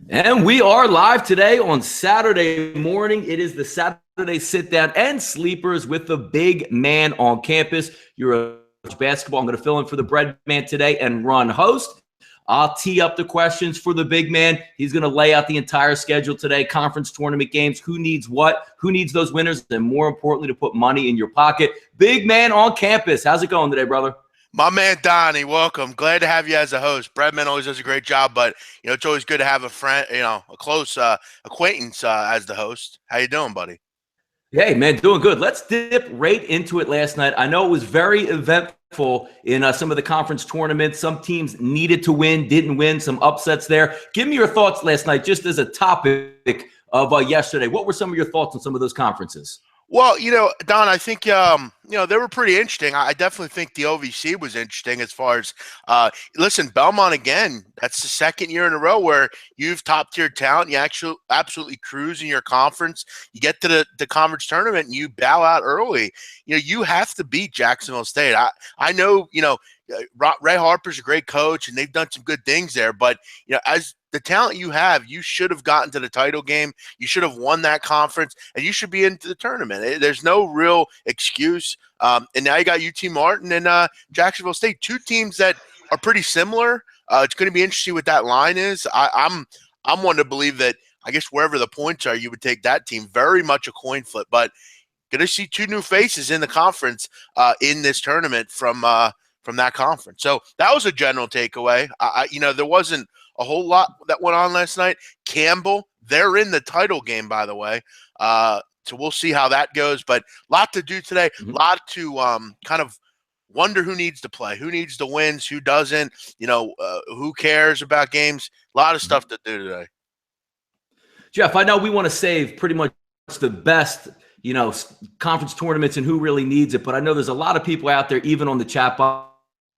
And we are live today on Saturday morning. It is the Saturday sit down and sleepers with the big man on campus. You're a basketball. I'm going to fill in for the bread man today and run host. I'll tee up the questions for the big man. He's going to lay out the entire schedule today, conference tournament games, who needs what, who needs those winners, and more importantly, to put money in your pocket. Big man on campus. How's it going today, brother? My man Donnie, welcome. Glad to have you as a host. Breadman always does a great job, but it's always good to have a friend, a close acquaintance as the host. How you doing, buddy? Hey, man, doing good. Let's dip right into it last night. I know it was very eventful in some of the conference tournaments. Some teams needed to win, didn't win, some upsets there. Give me your thoughts last night, just as a topic of yesterday. What were some of your thoughts on some of those conferences? Well, Don, I think, they were pretty interesting. I definitely think the OVC was interesting as far as, listen, Belmont, again, that's the second year in a row where you've top-tier talent. You actually absolutely cruise in your conference. You get to the conference tournament and you bow out early. You have to beat Jacksonville State. I know, Ray Harper's a great coach and they've done some good things there, but, as the talent you have, you should have gotten to the title game. You should have won that conference, and you should be into the tournament. There's no real excuse. And now you got UT Martin and Jacksonville State, two teams that are pretty similar. It's going to be interesting what that line is. I'm one to believe that I guess wherever the points are, you would take that team. Very much a coin flip, but going to see two new faces in the conference in this tournament from that conference. So that was a general takeaway. There wasn't a whole lot that went on last night. Campbell, they're in the title game, by the way. So we'll see how that goes. But a lot to do today. A lot to kind of wonder who needs to play, who needs the wins, who doesn't, who cares about games. A lot of stuff to do today. Jeff, I know we want to save pretty much the best, conference tournaments and who really needs it. But I know there's a lot of people out there, even on the chat box.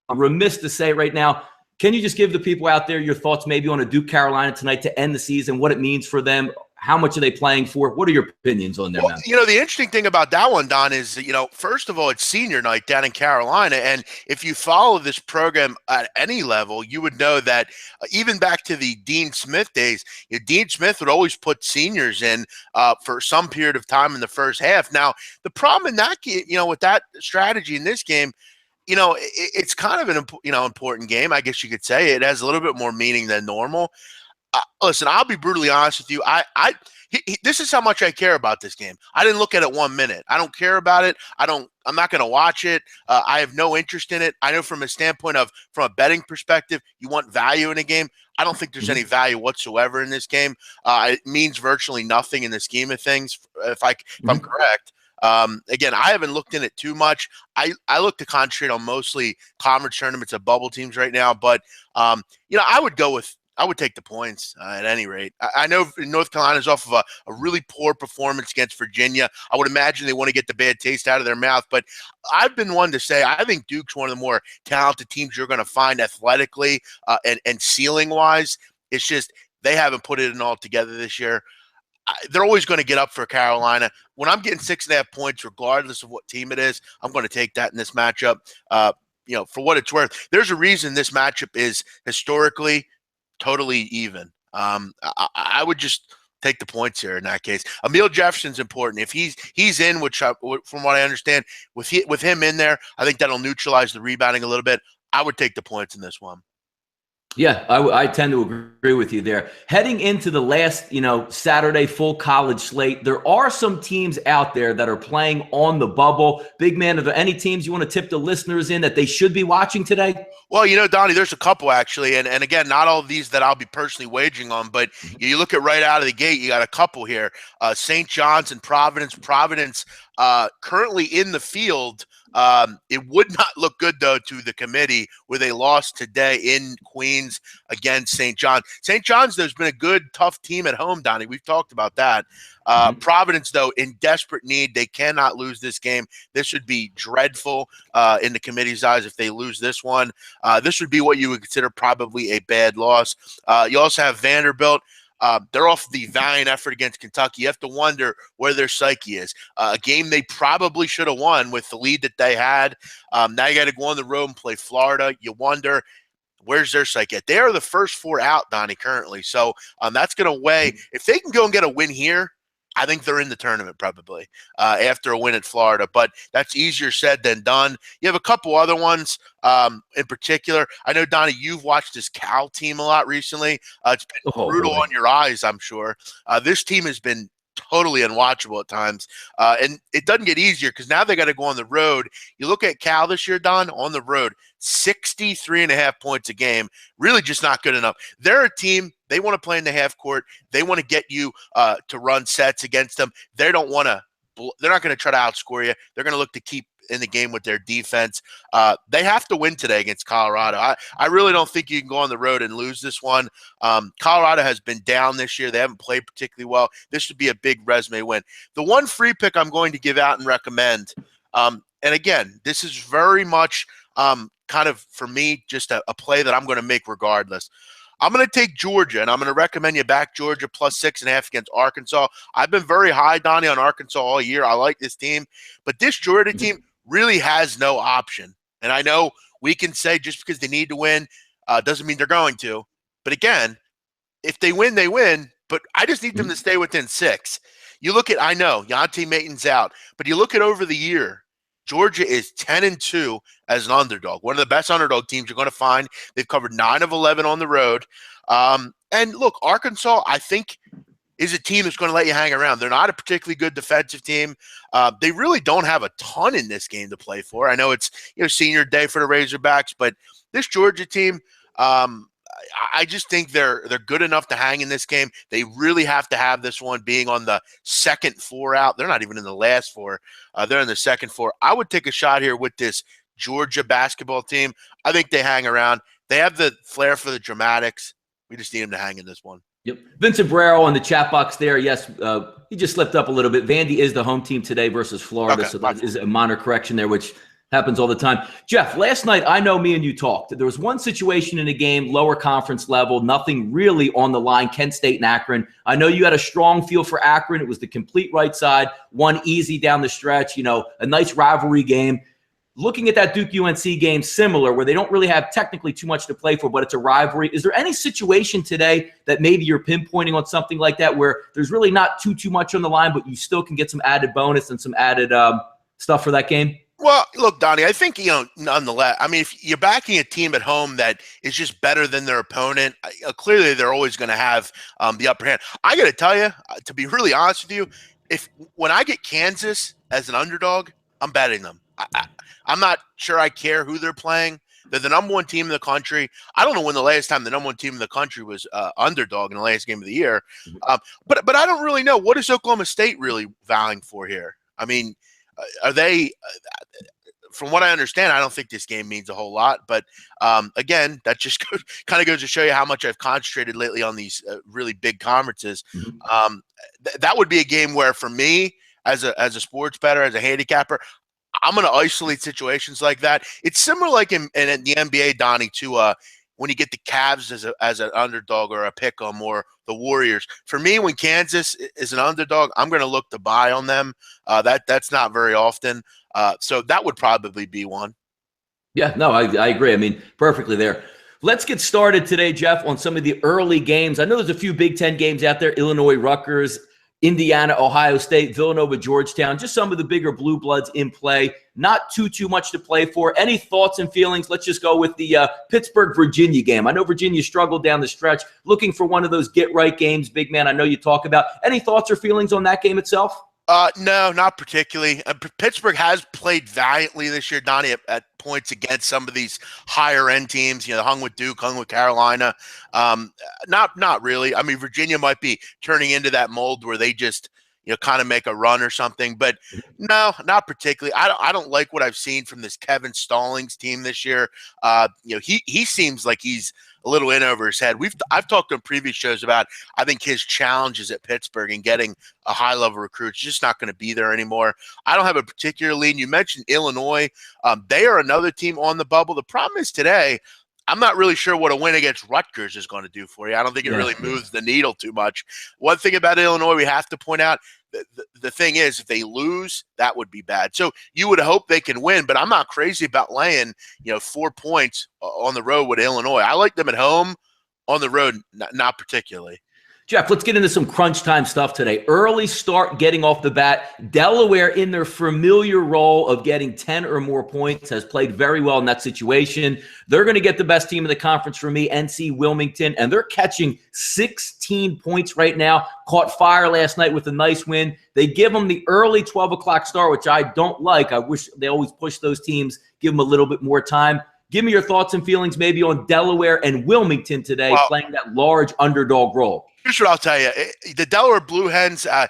I'm remiss to say right now, can you just give the people out there your thoughts maybe on a Duke Carolina tonight to end the season, what it means for them? How much are they playing for? What are your opinions on there, man? The interesting thing about that one, Don, is, first of all, it's senior night down in Carolina. And if you follow this program at any level, you would know that even back to the Dean Smith days, Dean Smith would always put seniors in for some period of time in the first half. Now, the problem in that, with that strategy in this game, it's kind of an important game, I guess you could say. It has a little bit more meaning than normal. Listen, I'll be brutally honest with you. This is how much I care about this game. I didn't look at it 1 minute. I don't care about it. I'm not going to watch it. I have no interest in it. I know from a standpoint from a betting perspective, you want value in a game. I don't think there's any value whatsoever in this game. It means virtually nothing in the scheme of things, if I'm correct. Again, I haven't looked in it too much. I look to concentrate on mostly conference tournaments of bubble teams right now, but I would take the points at any rate. I know North Carolina's off of a really poor performance against Virginia. I would imagine they want to get the bad taste out of their mouth, but I've been one to say I think Duke's one of the more talented teams you're going to find athletically and ceiling-wise. It's just they haven't put it in all together this year. They're always going to get up for Carolina. When I'm getting 6.5 points, regardless of what team it is, I'm going to take that in this matchup. For what it's worth, there's a reason this matchup is historically totally even. I would just take the points here in that case. Emil Jefferson's important. If he's in, which from what I understand, with him in there, I think that'll neutralize the rebounding a little bit. I would take the points in this one. Yeah, I tend to agree with you there. Heading into the last, Saturday full college slate, there are some teams out there that are playing on the bubble. Big man, are there any teams you want to tip the listeners in that they should be watching today? Well, Donnie, there's a couple actually, and again, not all of these that I'll be personally wagering on, but you look at right out of the gate, you got a couple here. St. John's and Providence. Providence currently in the field. It would not look good, though, to the committee where they lost today in Queens against St. John's. St. John's, though, has been a good, tough team at home, Donnie. We've talked about that. Providence, though, in desperate need. They cannot lose this game. This would be dreadful in the committee's eyes if they lose this one. This would be what you would consider probably a bad loss. You also have Vanderbilt. They're off the valiant effort against Kentucky. You have to wonder where their psyche is. A game they probably should have won with the lead that they had. Now you got to go on the road and play Florida. You wonder. where's their psyche at? They are the first 4 out, Donnie, currently. So that's going to weigh. If they can go and get a win here, I think they're in the tournament probably after a win at Florida. But that's easier said than done. You have a couple other ones in particular. I know, Donnie, you've watched this Cal team a lot recently. It's been brutal on your eyes, I'm sure. This team has been totally unwatchable at times. And it doesn't get easier because now they got to go on the road. You look at Cal this year, Don, on the road, 63.5 points a game, really just not good enough. They're a team, they want to play in the half court. They want to get you to run sets against them. They're not going to try to outscore you. They're going to look to keep in the game with their defense. They have to win today against Colorado. I really don't think you can go on the road and lose this one. Colorado has been down this year. They haven't played particularly well. This would be a big resume win. The one free pick I'm going to give out and recommend, and again, this is very much kind of, for me, just a play that I'm going to make regardless. I'm going to take Georgia, and I'm going to recommend you back Georgia plus 6.5 against Arkansas. I've been very high, Donnie, on Arkansas all year. I like this team. But this Georgia team really has no option. And I know we can say just because they need to win doesn't mean they're going to. But again, if they win, they win. But I just need them to stay within 6. You look at, I know, Yanti Maton's out. But you look at over the year, Georgia is 10-2 as an underdog. One of the best underdog teams you're going to find. They've covered 9 of 11 on the road. And look, Arkansas, I think, is a team that's going to let you hang around. They're not a particularly good defensive team. They really don't have a ton in this game to play for. I know it's senior day for the Razorbacks, but this Georgia team, I just think they're good enough to hang in this game. They really have to have this one being on the second 4 out. They're not even in the last 4. They're in the second 4. I would take a shot here with this Georgia basketball team. I think they hang around. They have the flair for the dramatics. We just need them to hang in this one. Yep. Vincent Barrero on the chat box there. Yes, he just slipped up a little bit. Vandy is the home team today versus Florida, so that is a minor correction there, which happens all the time. Jeff, last night, I know me and you talked. There was one situation in a game, lower conference level, nothing really on the line, Kent State and Akron. I know you had a strong feel for Akron. It was the complete right side, one easy down the stretch, a nice rivalry game. Looking at that Duke-UNC game, similar, where they don't really have technically too much to play for, but it's a rivalry. Is there any situation today that maybe you're pinpointing on something like that where there's really not too much on the line, but you still can get some added bonus and some added stuff for that game? Well, look, Donnie, I think, nonetheless, I mean, if you're backing a team at home that is just better than their opponent, clearly they're always going to have the upper hand. I got to tell you, to be really honest with you, when I get Kansas as an underdog, I'm betting them. I'm not sure I care who they're playing. They're the number 1 team in the country. I don't know when the last time the number 1 team in the country was underdog in the last game of the year. But I don't really know. What is Oklahoma State really vowing for here? I mean, are they from what I understand, I don't think this game means a whole lot. But again, that just kind of goes to show you how much I've concentrated lately on these really big conferences. That would be a game where, for me, as a sports bettor, as a handicapper, I'm going to isolate situations like that. It's similar like in the NBA, Donnie, to when you get the Cavs as an underdog or a pick 'em, or the Warriors. For me, when Kansas is an underdog, I'm going to look to buy on them. That's not very often. So that would probably be one. Yeah, no, I agree. I mean, perfectly there. Let's get started today, Jeff, on some of the early games. I know there's a few Big Ten games out there, Illinois, Rutgers, Indiana, Ohio State, Villanova, Georgetown, just some of the bigger blue bloods in play. Not too much to play for. Any thoughts and feelings? Let's just go with the Pittsburgh-Virginia game. I know Virginia struggled down the stretch, looking for one of those get-right games, big man, I know you talk about. Any thoughts or feelings on that game itself? No, not particularly. Pittsburgh has played valiantly this year, Donnie, at points against some of these higher-end teams. Hung with Duke, hung with Carolina. Not really. I mean, Virginia might be turning into that mold where they just kind of make a run or something. But no, not particularly. I don't like what I've seen from this Kevin Stallings team this year. He seems like he's a little in over his head. I've talked on previous shows about, I think his challenges at Pittsburgh and getting a high level recruit is just not going to be there anymore. I don't have a particular lead. You mentioned Illinois. They are another team on the bubble. The problem is today, I'm not really sure what a win against Rutgers is going to do for you. I don't think it really moves the needle too much. One thing about Illinois we have to point out, the thing is, if they lose, that would be bad. So you would hope they can win, but I'm not crazy about laying 4 points on the road with Illinois. I like them at home. On the road, not particularly. Jeff, let's get into some crunch time stuff today. Early start getting off the bat. Delaware, in their familiar role of getting 10 or more points, has played very well in that situation. They're going to get the best team in the conference for me, NC Wilmington, and they're catching 16 points right now. Caught fire last night with a nice win. They give them the early 12 o'clock start, which I don't like. I wish they always push those teams, give them a little bit more time. Give me your thoughts and feelings maybe on Delaware and Wilmington today, playing that large underdog role. Here's what I'll tell you. The Delaware Blue Hens, I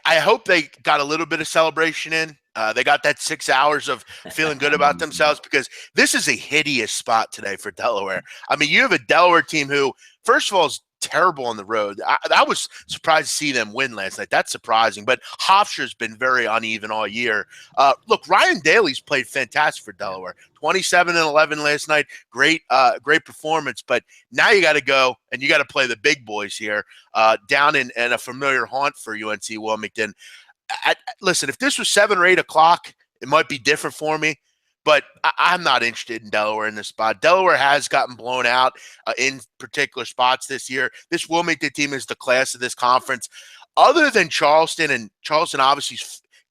hope they got a little bit of celebration in. They got that 6 hours of feeling good about themselves, because this is a hideous spot today for Delaware. I mean, you have a Delaware team who, first of all, is terrible on the road. I was surprised to see them win last night. That's surprising. But Hofstra's been very uneven all year. Look, Ryan Daly's played fantastic for Delaware. 27-11 last night. Great performance. But now you got to go and you got to play the big boys here down in a familiar haunt for UNC Wilmington. Listen, if this was 7 or 8 o'clock, it might be different for me. But I'm not interested in Delaware in this spot. Delaware has gotten blown out in particular spots this year. This Wilmington team is the class of this conference. Other than Charleston, and Charleston obviously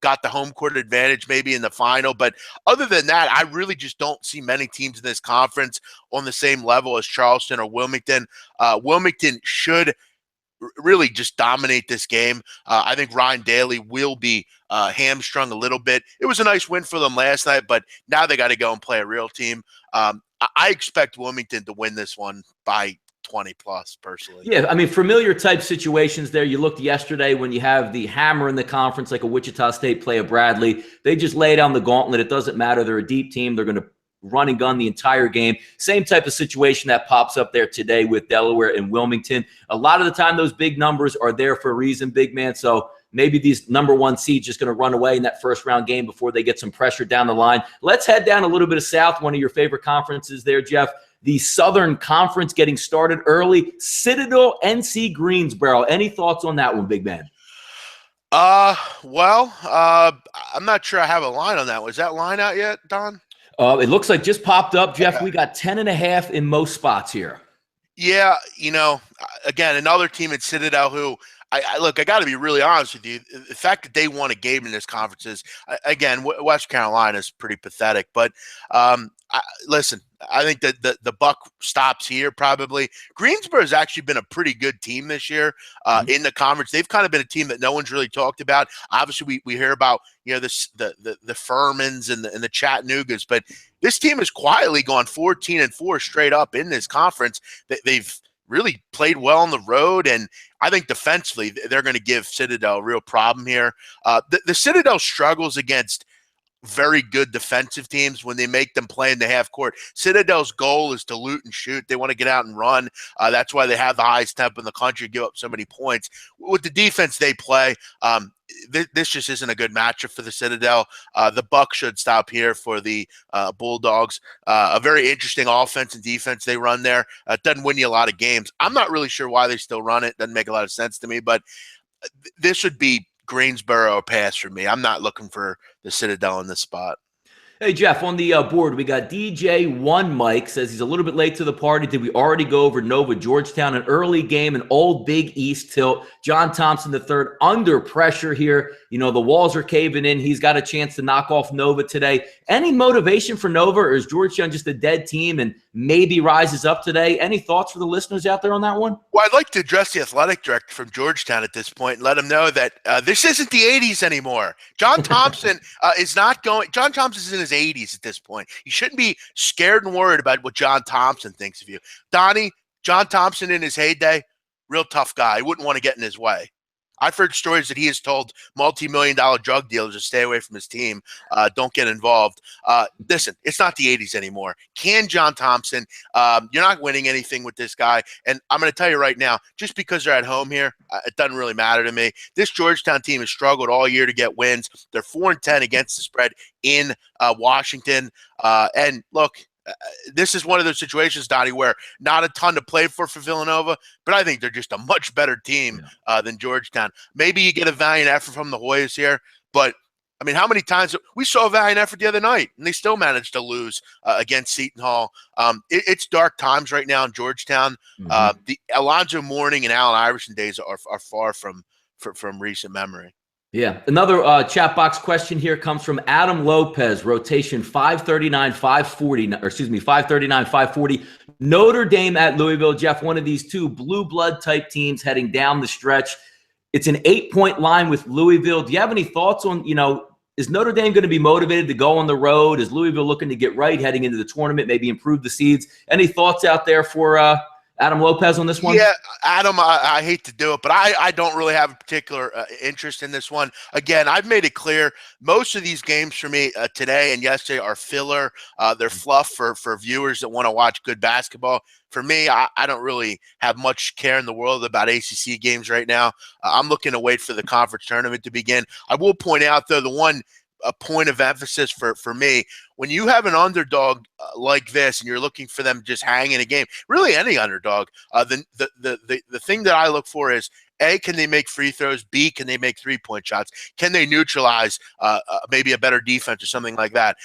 got the home court advantage maybe in the final. But other than that, I really just don't see many teams in this conference on the same level as Charleston or Wilmington. Wilmington should really just dominate this game. I think Ryan Daly will be hamstrung a little bit. It was a nice win for them last night, but now they got to go and play a real team. I expect Wilmington to win this one by 20 plus personally. Yeah, I mean, familiar type situations there. You looked yesterday when you have the hammer in the conference, like a Wichita State play a Bradley. They just lay down the gauntlet. It doesn't matter. They're a deep team. They're going to run and gun the entire game. Same type of situation that pops up there today with Delaware and Wilmington. A lot of the time, those big numbers are there for a reason, big man. So maybe these number one seeds just going to run away in that first round game before they get some pressure down the line. Let's head down a little bit of South, one of your favorite conferences there, Jeff. The Southern Conference getting started early. Citadel, NC Greensboro. Any thoughts on that one, big man? I'm not sure I have a line on that one. Is that line out yet, Don? It looks like just popped up, Jeff. Okay. We got 10.5 in most spots here. Yeah, again, another team at Citadel who I got to be really honest with you. The fact that they won a game in this conference is, again, West Carolina is pretty pathetic. But listen, I think that the buck stops here probably. Greensboro has actually been a pretty good team this year in the conference. They've kind of been a team that no one's really talked about. Obviously, we hear about the Furmans and the Chattanoogas, but this team has quietly gone 14-4 straight up in this conference. They've really played well on the road, and I think defensively they're going to give Citadel a real problem here. The Citadel struggles against very good defensive teams when they make them play in the half court. Citadel's goal is to loot and shoot. They want to get out and run. That's why they have the highest tempo in the country, give up so many points. With the defense they play, this just isn't a good matchup for the Citadel. The buck should stop here for the Bulldogs. A very interesting offense and defense they run there. It doesn't win you a lot of games. I'm not really sure why they still run it. Doesn't make a lot of sense to me, but this would be Greensboro or pass for me. I'm not looking for the Citadel in this spot. Hey, Jeff, on the board, we got DJ1 Mike says he's a little bit late to the party. Did we already go over Nova Georgetown? An early game, an old Big East tilt. John Thompson III under pressure here. The walls are caving in. He's got a chance to knock off Nova today. Any motivation for Nova, or is Georgetown just a dead team and maybe rises up today? Any thoughts for the listeners out there on that one? Well, I'd like to address the athletic director from Georgetown at this point and let him know that this isn't the 80s anymore. John Thompson is not going – John Thompson's in his 80s at this point. You shouldn't be scared and worried about what John Thompson thinks of you. Donnie, John Thompson in his heyday, real tough guy. He wouldn't want to get in his way. I've heard stories that he has told multi-million-dollar drug dealers to stay away from his team. Don't get involved. Listen, it's not the 80s anymore. Can John Thompson, you're not winning anything with this guy. And I'm going to tell you right now, just because they're at home here, it doesn't really matter to me. This Georgetown team has struggled all year to get wins. They're 4-10 against the spread in Washington. And look, this is one of those situations, Donnie, where not a ton to play for Villanova, but I think they're just a much better team than Georgetown. Maybe you get a valiant effort from the Hoyas here, but I mean, how many times we saw a valiant effort the other night, and they still managed to lose against Seton Hall. It's dark times right now in Georgetown. The Alonzo Mourning and Allen Iverson days are far from recent memory. Yeah. Another chat box question here comes from Adam Lopez, rotation 539, 540, or excuse me, 539, 540. Notre Dame at Louisville. Jeff, one of these two blue blood type teams heading down the stretch. It's an 8-point line with Louisville. Do you have any thoughts on, is Notre Dame going to be motivated to go on the road? Is Louisville looking to get right heading into the tournament, maybe improve the seeds? Any thoughts out there for Adam Lopez on this one? Yeah, Adam, I hate to do it, but I don't really have a particular interest in this one. Again, I've made it clear most of these games for me today and yesterday are filler. They're fluff for viewers that want to watch good basketball. For me, I don't really have much care in the world about ACC games right now. I'm looking to wait for the conference tournament to begin. I will point out, though, a point of emphasis for me, when you have an underdog like this and you're looking for them just hang in a game, really any underdog, the thing that I look for is, A, can they make free throws? B, can they make three-point shots? Can they neutralize maybe a better defense or something like that?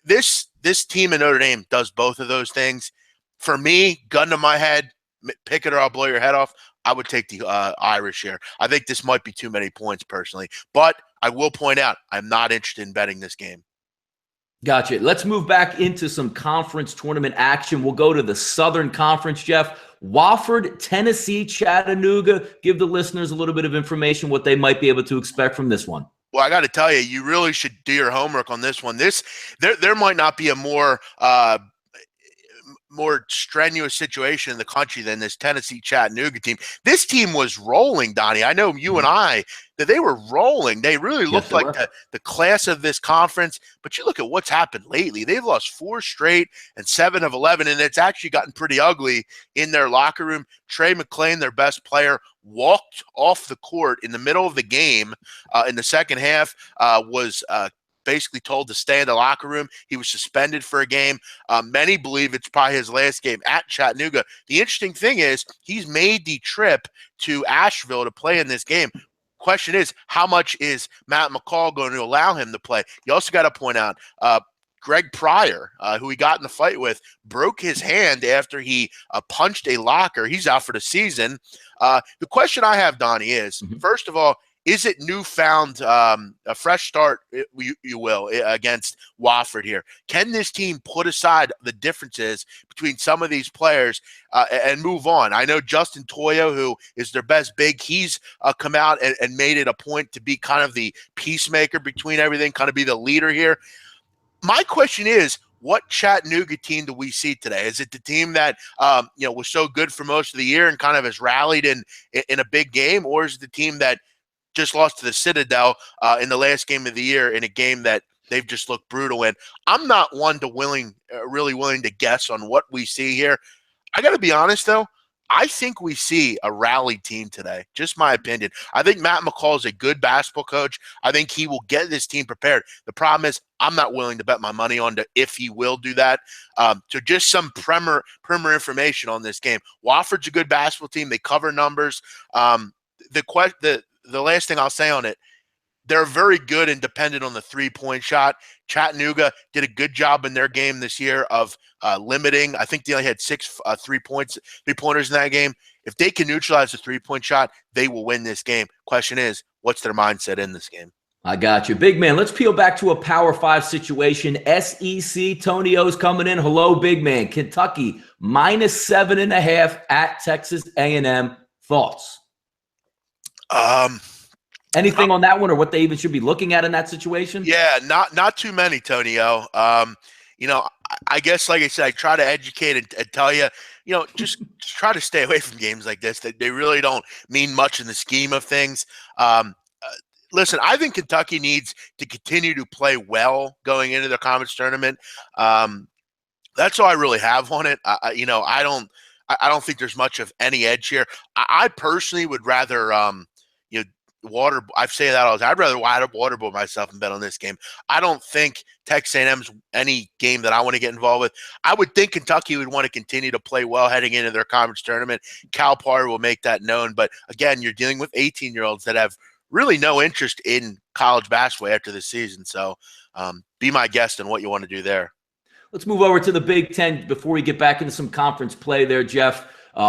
This team in Notre Dame does both of those things. For me, gun to my head, pick it or I'll blow your head off, I would take the Irish here. I think this might be too many points personally, but I will point out I'm not interested in betting this game. Gotcha. Let's move back into some conference tournament action. We'll go to the Southern Conference, Jeff. Wofford, Tennessee, Chattanooga. Give the listeners a little bit of information what they might be able to expect from this one. Well, I got to tell you, you really should do your homework on this one. There might not be a more strenuous situation in the country than this Tennessee Chattanooga team. This team was rolling, Donnie. I know you and I, that they were rolling. They really looked like the class of this conference. But you look at what's happened lately. They've lost 4 straight and 7 of 11, and it's actually gotten pretty ugly in their locker room. Trey McClain, their best player, walked off the court in the middle of the game in the second half, was basically told to stay in the locker room. He was suspended for a game. Many believe it's probably his last game at Chattanooga. The interesting thing is he's made the trip to Asheville to play in this game. Question is, how much is Matt McCall going to allow him to play? You also got to point out Greg Pryor, who he got in the fight with, broke his hand after he punched a locker. He's out for the season. The question I have, Donnie, is, first of all, is it newfound a fresh start, you will, against Wofford here? Can this team put aside the differences between some of these players and move on? I know Justin Toyo, who is their best big, he's come out and made it a point to be kind of the peacemaker between everything, kind of be the leader here. My question is, what Chattanooga team do we see today? Is it the team that was so good for most of the year and kind of has rallied in a big game, or is it the team that just lost to the Citadel in the last game of the year in a game that they've just looked brutal in? I'm not one to really willing to guess on what we see here. I got to be honest, though. I think we see a rally team today. Just my opinion. I think Matt McCall is a good basketball coach. I think he will get this team prepared. The problem is I'm not willing to bet my money on if he will do that. So just some primer information on this game. Wofford's a good basketball team. They cover numbers. The last thing I'll say on it, they're very good and dependent on the three-point shot. Chattanooga did a good job in their game this year of limiting. I think they only had 6 three-pointers in that game. If they can neutralize the three-point shot, they will win this game. Question is, what's their mindset in this game? I got you. Big man, let's peel back to a Power 5 situation. SEC, Tony O's coming in. Hello, big man. Kentucky, -7.5 at Texas A&M. Thoughts? Anything on that one, or what they even should be looking at in that situation? Yeah, not too many, Tonio. I guess, like I said, I try to educate and tell you, just try to stay away from games like this. They really don't mean much in the scheme of things. Listen, I think Kentucky needs to continue to play well going into the conference tournament. That's all I really have on it. I don't think there's much of any edge here. I personally would rather I say that all the time. I'd rather waterboard myself and bet on this game. I don't think Texas A&M's any game that I want to get involved with. I would think Kentucky would want to continue to play well heading into their conference tournament. Calipari will make that known. But again, you're dealing with 18-year-olds that have really no interest in college basketball after this season. So be my guest on what you want to do there. Let's move over to the Big Ten before we get back into some conference play there, Jeff.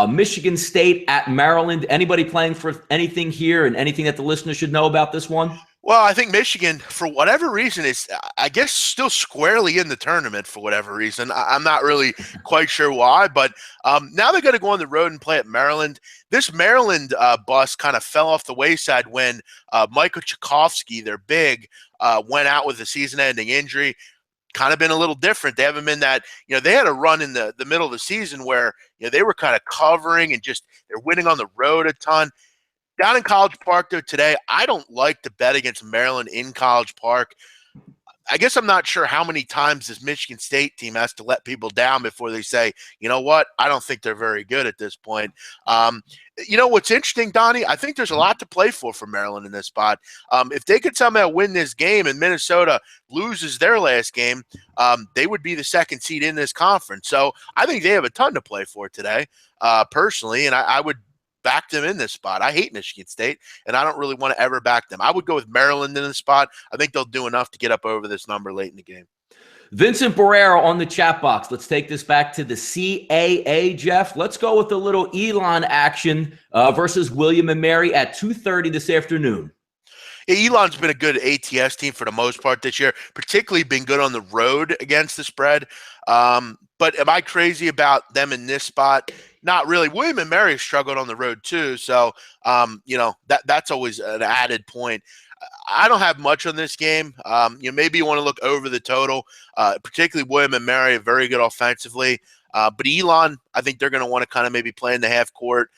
Michigan State at Maryland. Anybody playing for anything here and anything that the listeners should know about this one? Well, I think Michigan, for whatever reason, is, I guess, still squarely in the tournament for whatever reason. I'm not really quite sure why, but now they're going to go on the road and play at Maryland. This Maryland bus kind of fell off the wayside when Michael Tchaikovsky, their big, went out with a season-ending injury. Kind of been a little different. They haven't been that, they had a run in the middle of the season where, they were kind of covering and just they're winning on the road a ton. Down in College Park, though, today, I don't like to bet against Maryland in College Park. I guess I'm not sure how many times this Michigan State team has to let people down before they say, you know what, I don't think they're very good at this point. What's interesting, Donnie, I think there's a lot to play for Maryland in this spot. If they could somehow win this game and Minnesota loses their last game, they would be the second seed in this conference. So I think they have a ton to play for today, personally, and I would back them in this spot. I hate Michigan State, and I don't really want to ever back them. I would go with Maryland in this spot. I think they'll do enough to get up over this number late in the game. Vincent Barrera on the chat box. Let's take this back to the CAA, Jeff. Let's go with a little Elon action versus William and Mary at 2:30 this afternoon. Yeah, Elon's been a good ATS team for the most part this year, particularly been good on the road against the spread. But am I crazy about them in this spot? Not really. William and Mary struggled on the road too, so that's always an added point. I don't have much on this game. Maybe you want to look over the total, particularly William and Mary are very good offensively. But Elon, I think they're going to want to kind of maybe play in the half court.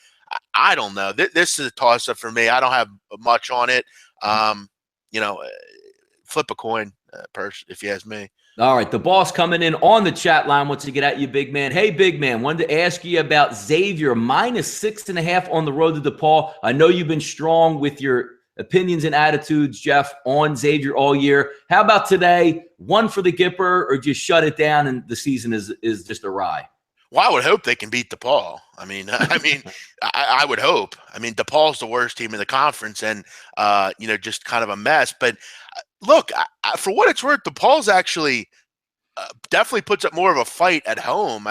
I don't know. This is a toss-up for me. I don't have much on it. Flip a coin, if you ask me. All right, the boss coming in on the chat line wants to get at you, big man. Hey, big man, wanted to ask you about Xavier -6.5 on the road to DePaul. I know you've been strong with your opinions and attitudes, Jeff, on Xavier all year. How about today? One for the Gipper, or just shut it down and the season is just awry? Well, I would hope they can beat DePaul. I would hope. DePaul's the worst team in the conference, and just kind of a mess. But look, for what it's worth, DePaul's actually definitely puts up more of a fight at home.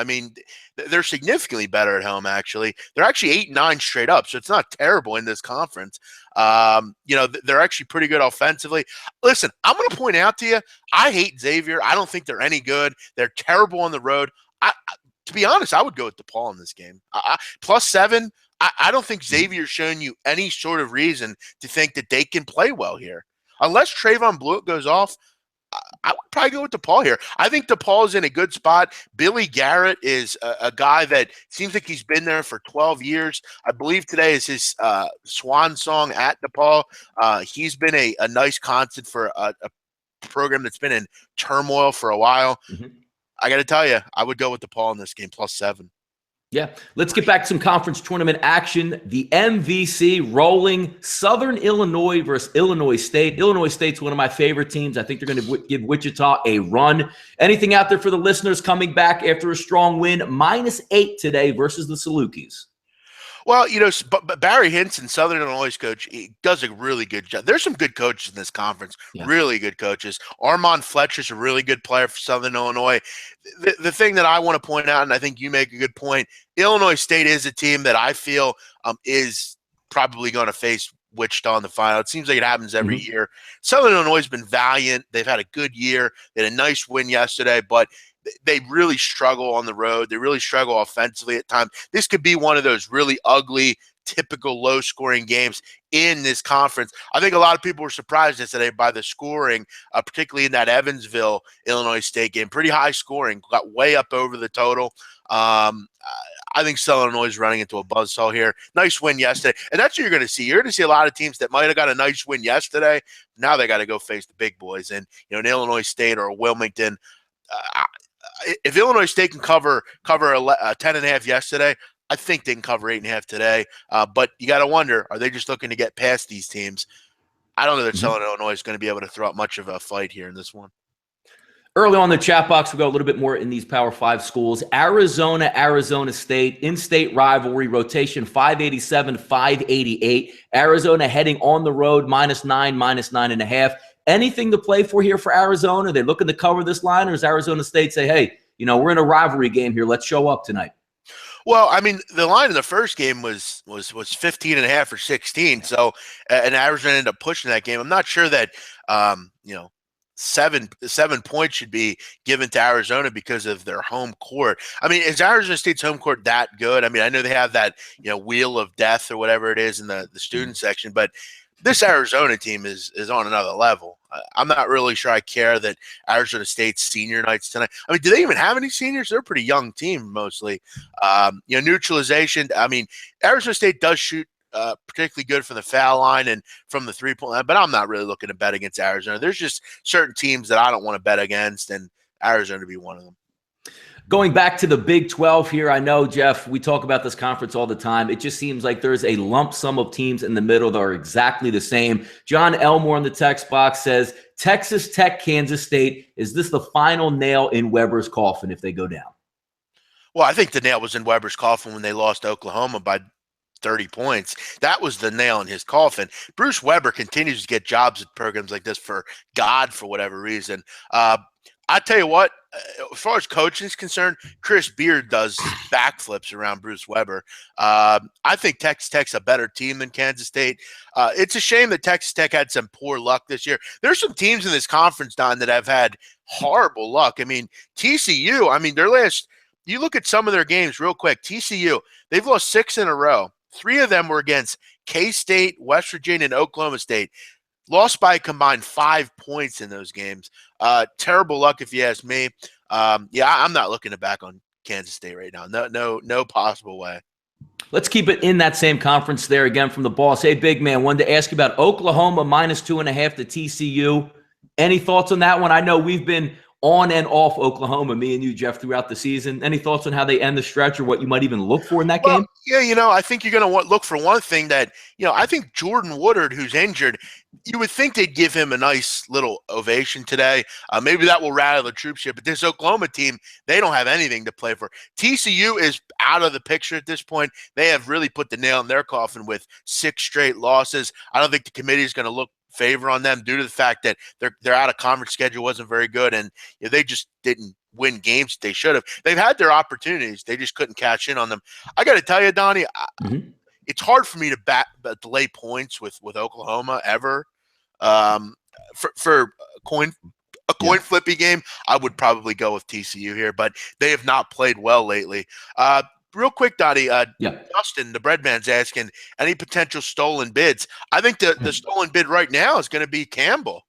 They're significantly better at home. Actually, they're actually 8-9 straight up, so it's not terrible in this conference. They're actually pretty good offensively. Listen, I'm going to point out to you, I hate Xavier. I don't think they're any good. They're terrible on the road. To be honest, I would go with DePaul in this game. +7, I don't think Xavier's showing you any sort of reason to think that they can play well here. Unless Trayvon Blewett goes off, I would probably go with DePaul here. I think DePaul's in a good spot. Billy Garrett is a guy that seems like he's been there for 12 years. I believe today is his swan song at DePaul. He's been a nice constant for a program that's been in turmoil for a while. Mm-hmm. I got to tell you, I would go with DePaul in this game, +7. Yeah. Let's get back to some conference tournament action. The MVC rolling Southern Illinois versus Illinois State. Illinois State's one of my favorite teams. I think they're going to give Wichita a run. Anything out there for the listeners coming back after a strong win? -8 today versus the Salukis. Well, but Barry Hinson, Southern Illinois coach, he does a really good job. There's some good coaches in this conference, really good coaches. Armand Fletcher's a really good player for Southern Illinois. The thing that I want to point out, and I think you make a good point, Illinois State is a team that I feel is probably going to face Wichita in the final. It seems like it happens every year. Southern Illinois has been valiant. They've had a good year. They had a nice win yesterday, but they really struggle on the road. They really struggle offensively at times. This could be one of those really ugly, typical low-scoring games in this conference. I think a lot of people were surprised yesterday by the scoring, particularly in that Evansville, Illinois State game. Pretty high scoring, got way up over the total. I think Southern Illinois is running into a buzzsaw here. Nice win yesterday. And that's what you're going to see. You're going to see a lot of teams that might have got a nice win yesterday. Now they got to go face the big boys. And, an Illinois State or a Wilmington, if Illinois State can cover a 10.5 yesterday, I think they can cover 8.5 today. But you got to wonder, are they just looking to get past these teams? I don't know that Southern Illinois is going to be able to throw up much of a fight here in this one. Early on the chat box, we'll go a little bit more in these Power 5 schools. Arizona, Arizona State, in-state rivalry, rotation 587, 588. Arizona heading on the road, -9, -9.5. Anything to play for here for Arizona? Are they looking to cover this line, or does Arizona State say, hey, we're in a rivalry game here. Let's show up tonight? Well, I mean, the line in the first game was 15.5 or 16. So, and Arizona ended up pushing that game. I'm not sure that, 7 points should be given to Arizona because of their home court. I mean, is Arizona State's home court that good? I mean, I know they have that, wheel of death or whatever it is in the student section, but this Arizona team is on another level. I'm not really sure I care that Arizona State's senior nights tonight. I mean, do they even have any seniors? They're a pretty young team mostly. Neutralization. I mean, Arizona State does shoot particularly good from the foul line and from the three-point line, but I'm not really looking to bet against Arizona. There's just certain teams that I don't want to bet against, and Arizona to be one of them. Going back to the Big 12 here, I know, Jeff, we talk about this conference all the time. It just seems like there's a lump sum of teams in the middle that are exactly the same. John Elmore in the text box says, Texas Tech, Kansas State, is this the final nail in Weber's coffin if they go down? Well, I think the nail was in Weber's coffin when they lost to Oklahoma by 30 points. That was the nail in his coffin. Bruce Weber continues to get jobs at programs like this for whatever reason. I tell you what, as far as coaching is concerned, Chris Beard does backflips around Bruce Weber. I think Texas Tech's a better team than Kansas State. It's a shame that Texas Tech had some poor luck this year. There's some teams in this conference, Don, that have had horrible luck. I mean, TCU, you look at some of their games real quick. TCU, they've lost 6 in a row. 3 of them were against K-State, West Virginia, and Oklahoma State. Lost by a combined 5 points in those games. Terrible luck, if you ask me. I'm not looking to back on Kansas State right now. No possible way. Let's keep it in that same conference there again from the boss. Hey, big man, wanted to ask you about Oklahoma -2.5 to TCU. Any thoughts on that one? I know we've been on and off Oklahoma, me and you, Jeff, throughout the season. Any thoughts on how they end the stretch or what you might even look for in that game? Yeah, I think you're going to look for one thing that, I think Jordan Woodard, who's injured, you would think they'd give him a nice little ovation today. Maybe that will rattle the troops here. But this Oklahoma team, they don't have anything to play for. TCU is out of the picture at this point. They have really put the nail in their coffin with 6 straight losses. I don't think the committee is going to look favor on them due to the fact that their out of conference schedule wasn't very good, and they just didn't win games they should have. They've had their opportunities, they just couldn't cash in on them. I got to tell you, Donnie, it's hard for me to lay points with Oklahoma ever. For a coin flippy game, I would probably go with TCU here, but they have not played well lately. Real quick, Dottie, Justin, the breadman's asking, any potential stolen bids? I think the stolen bid right now is going to be Campbell.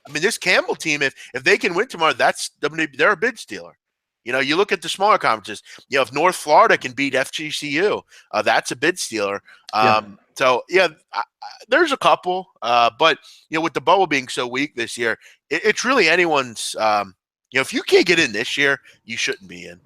I mean, this Campbell team, if they can win tomorrow, they're a bid stealer. You look at the smaller conferences. If North Florida can beat FGCU, that's a bid stealer. There's a couple. But, with the bubble being so weak this year, it's really anyone's if you can't get in this year, you shouldn't be in.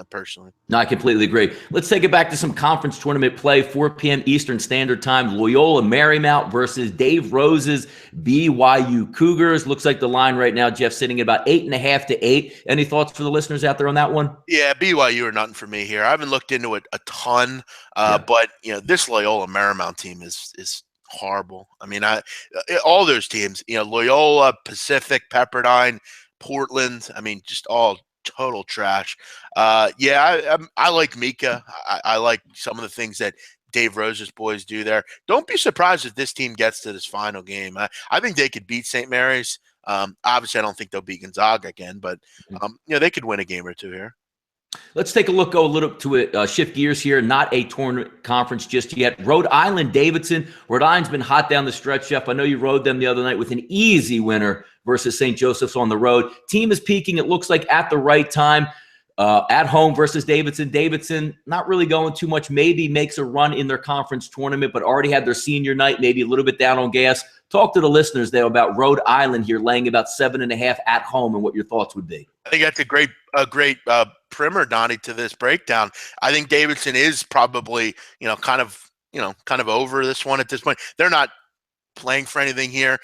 Personally. No, I completely agree. Let's take it back to some conference tournament play, 4 p.m. Eastern Standard Time. Loyola Marymount versus Dave Rose's BYU Cougars. Looks like the line right now, Jeff, sitting at about 8.5 to 8. Any thoughts for the listeners out there on that one? Yeah, BYU are nothing for me here. I haven't looked into it a ton, but this Loyola Marymount team is horrible. I mean, all those teams, Loyola, Pacific, Pepperdine, Portland. I mean, just all total trash. I like Mika. I like some of the things that Dave Rose's boys do there. Don't be surprised if this team gets to this final game. I think they could beat St. Mary's. Obviously, I don't think they'll beat Gonzaga again, but they could win a game or two here. Let's take a look, go a little to it, shift gears here. Not a tournament conference just yet. Rhode Island, Davidson. Rhode Island's been hot down the stretch, Jeff. I know you rode them the other night with an easy winner versus St. Joseph's on the road. Team is peaking, it looks like, at the right time. At home versus Davidson. Davidson not really going too much, maybe makes a run in their conference tournament, but already had their senior night, maybe a little bit down on gas. Talk to the listeners there about Rhode Island here laying about 7.5 at home and what your thoughts would be. I think that's a great primer, Donnie, to this breakdown. I think Davidson is probably, kind of over this one at this point. They're not playing for anything here.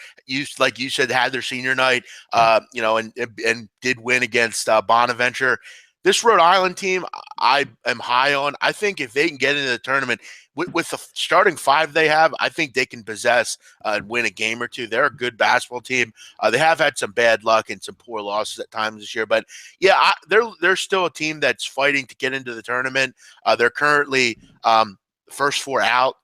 Like you said, had their senior night, and did win against Bonaventure. This Rhode Island team, I am high on. I think if they can get into the tournament with the starting five they have, I think they can possess and win a game or two. They're a good basketball team. They have had some bad luck and some poor losses at times this year, but yeah, they're still a team that's fighting to get into the tournament. They're currently first four out.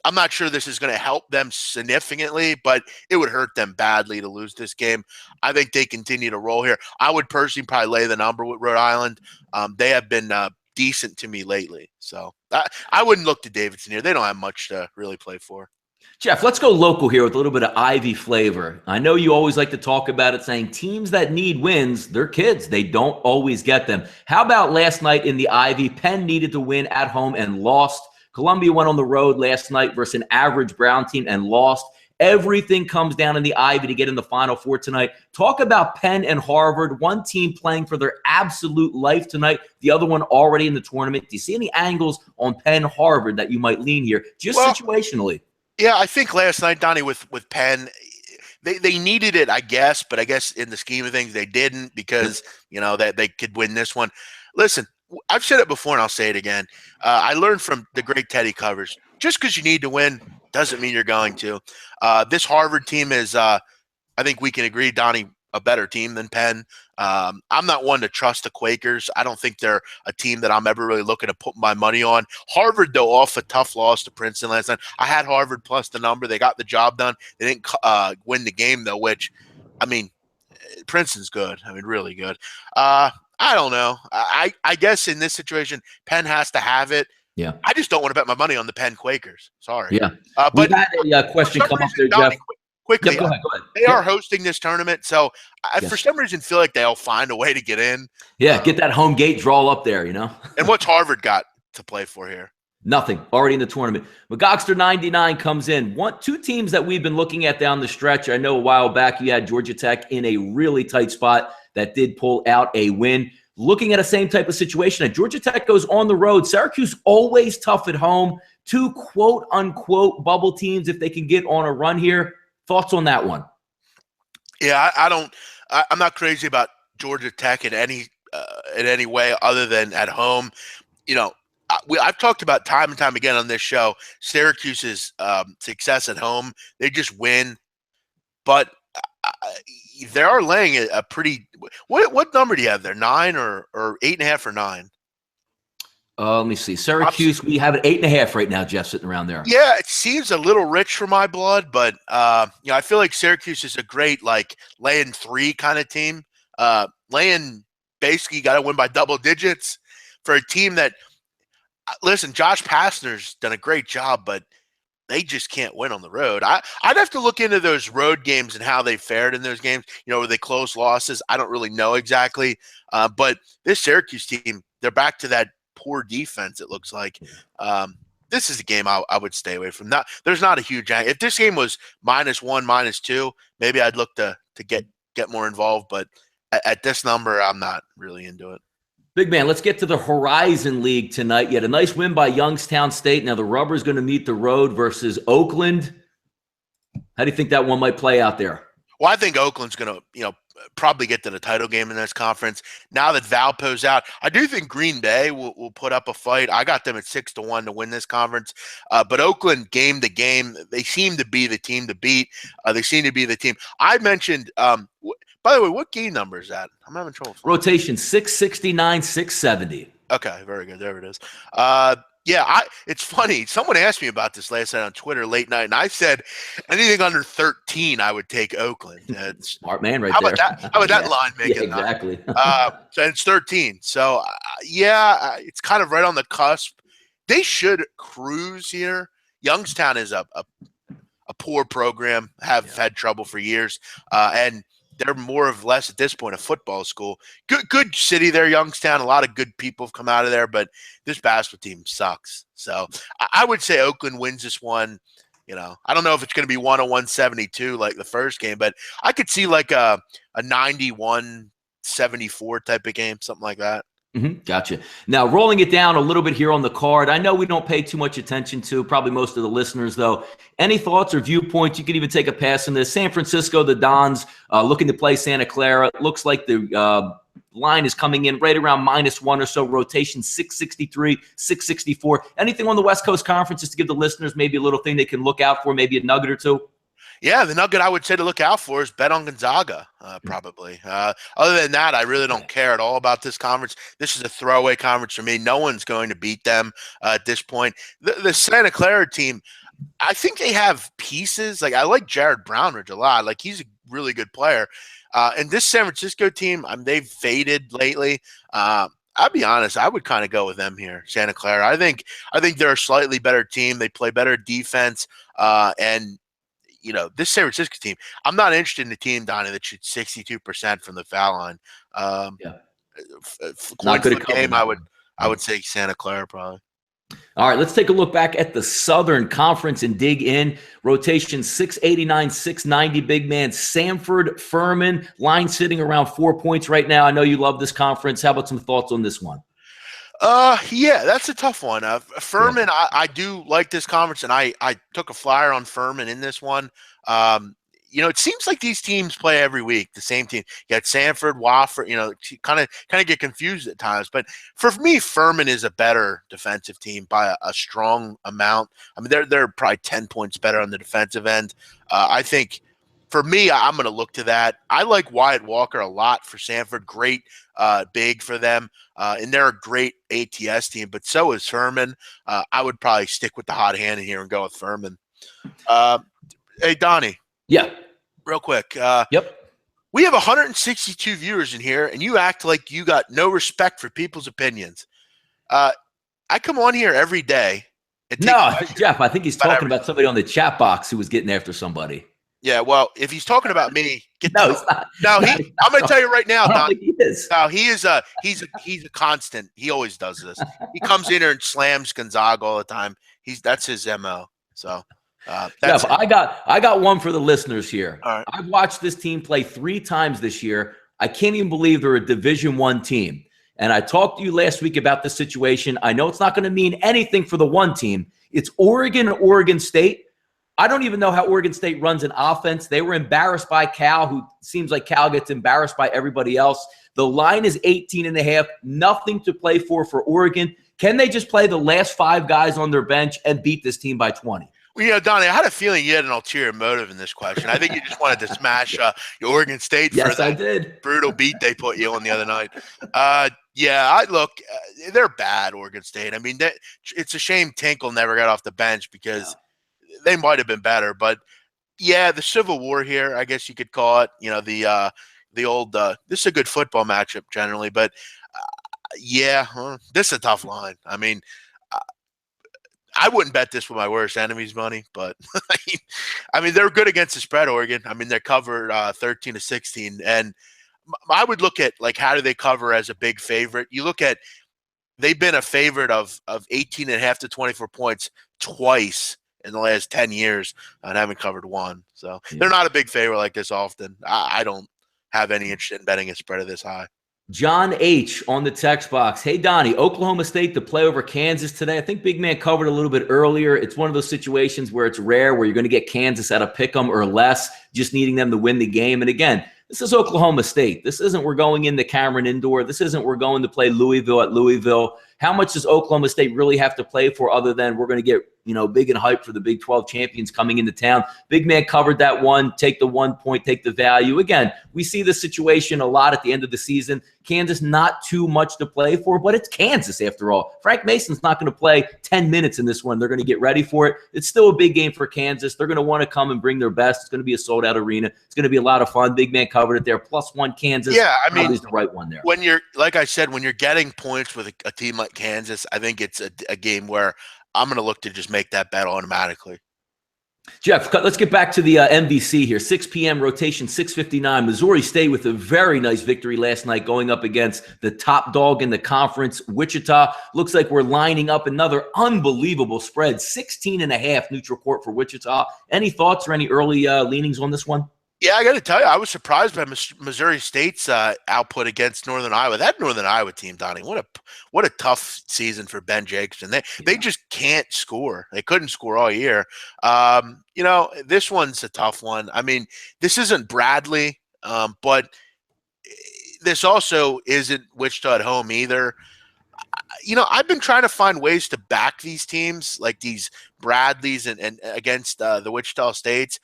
I'm not sure this is going to help them significantly, but it would hurt them badly to lose this game. I think they continue to roll here. I would personally probably lay the number with Rhode Island. They have been decent to me lately. So I wouldn't look to Davidson here. They don't have much to really play for. Jeff, let's go local here with a little bit of Ivy flavor. I know you always like to talk about it, saying teams that need wins, they're kids. They don't always get them. How about last night in the Ivy? Penn needed to win at home and lost. Columbia went on the road last night versus an average Brown team and lost. Everything comes down in the Ivy to get in the Final Four tonight. Talk about Penn and Harvard, one team playing for their absolute life tonight, the other one already in the tournament. Do you see any angles on Penn-Harvard that you might lean here, just situationally? Yeah, I think last night, Donnie, with Penn, they needed it, I guess, but I guess in the scheme of things they didn't because, that they could win this one. Listen, I've said it before and I'll say it again. I learned from the great Teddy Covers. Just because you need to win doesn't mean you're going to. This Harvard team is, I think we can agree, Donnie, a better team than Penn. I'm not one to trust the Quakers. I don't think they're a team that I'm ever really looking to put my money on. Harvard, though, off a tough loss to Princeton last night. I had Harvard plus the number. They got the job done. They didn't win the game, though, which, Princeton's good. Really good. I don't know. I guess in this situation, Penn has to have it. Yeah. I just don't want to bet my money on the Penn Quakers. Sorry. Yeah. But we had a question come up there, Jeff. Quickly, go ahead. They are hosting this tournament, so I, for some reason, feel like they'll find a way to get in. Yeah, get that home gate draw up there, And what's Harvard got to play for here? Nothing. Already in the tournament. McGoxter 99 comes in. Two teams that we've been looking at down the stretch. I know a while back you had Georgia Tech in a really tight spot that did pull out a win. Looking at a same type of situation, that Georgia Tech goes on the road. Syracuse always tough at home. Two quote-unquote bubble teams if they can get on a run here. Thoughts on that one? Yeah, I'm not crazy about Georgia Tech in any way other than at home. I've talked about time and time again on this show, Syracuse's success at home. They just win. But they are laying a pretty – what number do you have there, 9 or 8.5 or 9? Let me see. Syracuse, we have it 8.5 right now, Jeff, sitting around there. Yeah, it seems a little rich for my blood, but I feel like Syracuse is a great laying 3 kind of team. Laying basically got to win by double digits for a team that listen. Josh Pastner's done a great job, but they just can't win on the road. I'd have to look into those road games and how they fared in those games. Were they close losses? I don't really know exactly, but this Syracuse team, they're back to that poor defense, it looks like. This is a game I would stay away from. There's not a huge angle. If this game was -1, -2, maybe I'd look to get more involved. But at this number, I'm not really into it. Big man, let's get to the Horizon League tonight. You had a nice win by Youngstown State. Now the Rubber's going to meet the road versus Oakland. How do you think that one might play out there? Well, I think Oakland's going to, probably get to the title game in this conference. Now that Valpo's out, I do think Green Bay will put up a fight. I got them at 6-1 to win this conference. But Oakland, game to game, they seem to be the team to beat. They seem to be the team. I mentioned, by the way, what game number is that? I'm having trouble. Rotation 669, 670. Okay, very good. There it is. It's funny. Someone asked me about this last night on Twitter late night, and I said anything under 13, I would take Oakland. Smart man right there. How about that line making? Yeah, exactly. So it's 13. So, it's kind of right on the cusp. They should cruise here. Youngstown is a poor program, have had trouble for years. And they're more or less at this point a football school. Good city there, Youngstown. A lot of good people have come out of there, but this basketball team sucks. So I would say Oakland wins this one. I don't know if it's going to be 101-72 like the first game, but I could see like a 91-74 type of game, something like that. Gotcha. Now, rolling it down a little bit here on the card, I know we don't pay too much attention to, probably most of the listeners, though. Any thoughts or viewpoints? You could even take a pass on this. San Francisco, the Dons, looking to play Santa Clara. It looks like the line is coming in right around -1 or so, rotation 663, 664. Anything on the West Coast Conference just to give the listeners maybe a little thing they can look out for, maybe a nugget or two? Yeah, the nugget I would say to look out for is bet on Gonzaga, probably. Other than that, I really don't care at all about this conference. This is a throwaway conference for me. No one's going to beat them at this point. The Santa Clara team, I think they have pieces. Like, I like Jared Brownridge a lot. Like, he's a really good player. And this San Francisco team, they've faded lately. I'll be honest, I would kind of go with them here, Santa Clara. I think they're a slightly better team. They play better defense, and this San Francisco team, I'm not interested in the team, Donnie, that shoots 62% from the foul line. Not good at game, I would say Santa Clara probably. All right, let's take a look back at the Southern Conference and dig in. Rotation 689, 690, big man Samford Furman. Line sitting around 4 points right now. I know you love this conference. How about some thoughts on this one? Yeah, that's a tough one. Furman, yeah. I do like this conference, and I took a flyer on Furman in this one. It seems like these teams play every week, the same team. You got Sanford, Wofford, kind of get confused at times. But for me, Furman is a better defensive team by a strong amount. I mean, they're probably 10 points better on the defensive end. I think for me, I'm going to look to that. I like Wyatt Walker a lot for Sanford. Great big for them. And they're a great ATS team, but so is Furman. I would probably stick with the hot hand in here and go with Furman. Hey, Donnie. Yeah. Real quick. Yep. We have 162 viewers in here, and you act like you got no respect for people's opinions. I come on here every day. No, Jeff, I think he's talking about somebody on the chat box who was getting after somebody. Yeah, well, if he's talking about me, he's not. I'm going to tell you right now, Don. He is. No, he's a constant. He always does this. He comes in here and slams Gonzaga all the time. That's his MO. So, Jeff, I got one for the listeners here. All right. I've watched this team play 3 times this year. I can't even believe they're a Division I team. And I talked to you last week about the situation. I know it's not going to mean anything for the one team. It's Oregon and Oregon State. I don't even know how Oregon State runs an offense. They were embarrassed by Cal, who seems like Cal gets embarrassed by everybody else. The line is 18.5, nothing to play for Oregon. Can they just play the last 5 guys on their bench and beat this team by 20? Well, Donnie, I had a feeling you had an ulterior motive in this question. I think you just wanted to smash your Oregon State for that brutal beat they put you on the other night. They're bad, Oregon State. I mean, it's a shame Tinkle never got off the bench because they might have been better. But, yeah, the Civil War here, I guess you could call it, the old this is a good football matchup generally. But, this is a tough line. I mean, I wouldn't bet this with my worst enemy's money, but I mean, they're good against the spread, Oregon. I mean, they're covered 13-16. And I would look at, like, how do they cover as a big favorite? You look at, they've been a favorite of 18.5 to 24 points twice in the last 10 years and haven't covered one. So they're not a big favorite like this often. I don't have any interest in betting a spread of this high. John H. on the text box. Hey, Donnie, Oklahoma State to play over Kansas today. I think Big Man covered a little bit earlier. It's one of those situations where it's rare where you're going to get Kansas at a pick 'em or less, just needing them to win the game. And again, this is Oklahoma State. This isn't we're going into Cameron Indoor. This isn't we're going to play Louisville at Louisville. How much does Oklahoma State really have to play for other than we're going to get, big and hype for the Big 12 champions coming into town? Big Man covered that one. Take the 1 point, take the value. Again, we see this situation a lot at the end of the season. Kansas, not too much to play for, but it's Kansas after all. Frank Mason's not going to play 10 minutes in this one. They're going to get ready for it. It's still a big game for Kansas. They're going to want to come and bring their best. It's going to be a sold-out arena. It's going to be a lot of fun. Big Man covered it there. +1 Kansas. Yeah, I mean, is the right one there. When you're, like I said, when you're getting points with a team like Kansas, I think it's a game where I'm going to look to just make that bet automatically. Jeff, let's get back to the MVC here. 6 p.m. rotation, 6:59. Missouri State with a very nice victory last night going up against the top dog in the conference, Wichita. Looks like we're lining up another unbelievable spread, 16.5 neutral court for Wichita. Any thoughts or any early leanings on this one? Yeah, I got to tell you, I was surprised by Missouri State's output against Northern Iowa. That Northern Iowa team, Donnie, what a tough season for Ben Jacobson. They just can't score. They couldn't score all year. This one's a tough one. I mean, this isn't Bradley, but this also isn't Wichita at home either. I've been trying to find ways to back these teams, like these Bradleys and against the Wichita States.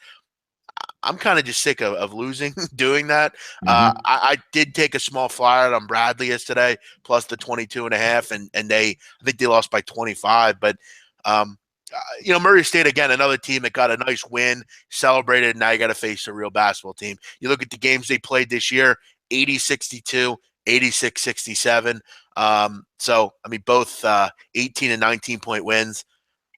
I'm kind of just sick of losing doing that. Mm-hmm. I did take a small flyer on Bradley yesterday, plus the 22.5, and I think they lost by 25. But Murray State, again, another team that got a nice win, celebrated, and now you got to face a real basketball team. You look at the games they played this year, 80-62, 86-67. So, I mean, both 18 and 19-point wins.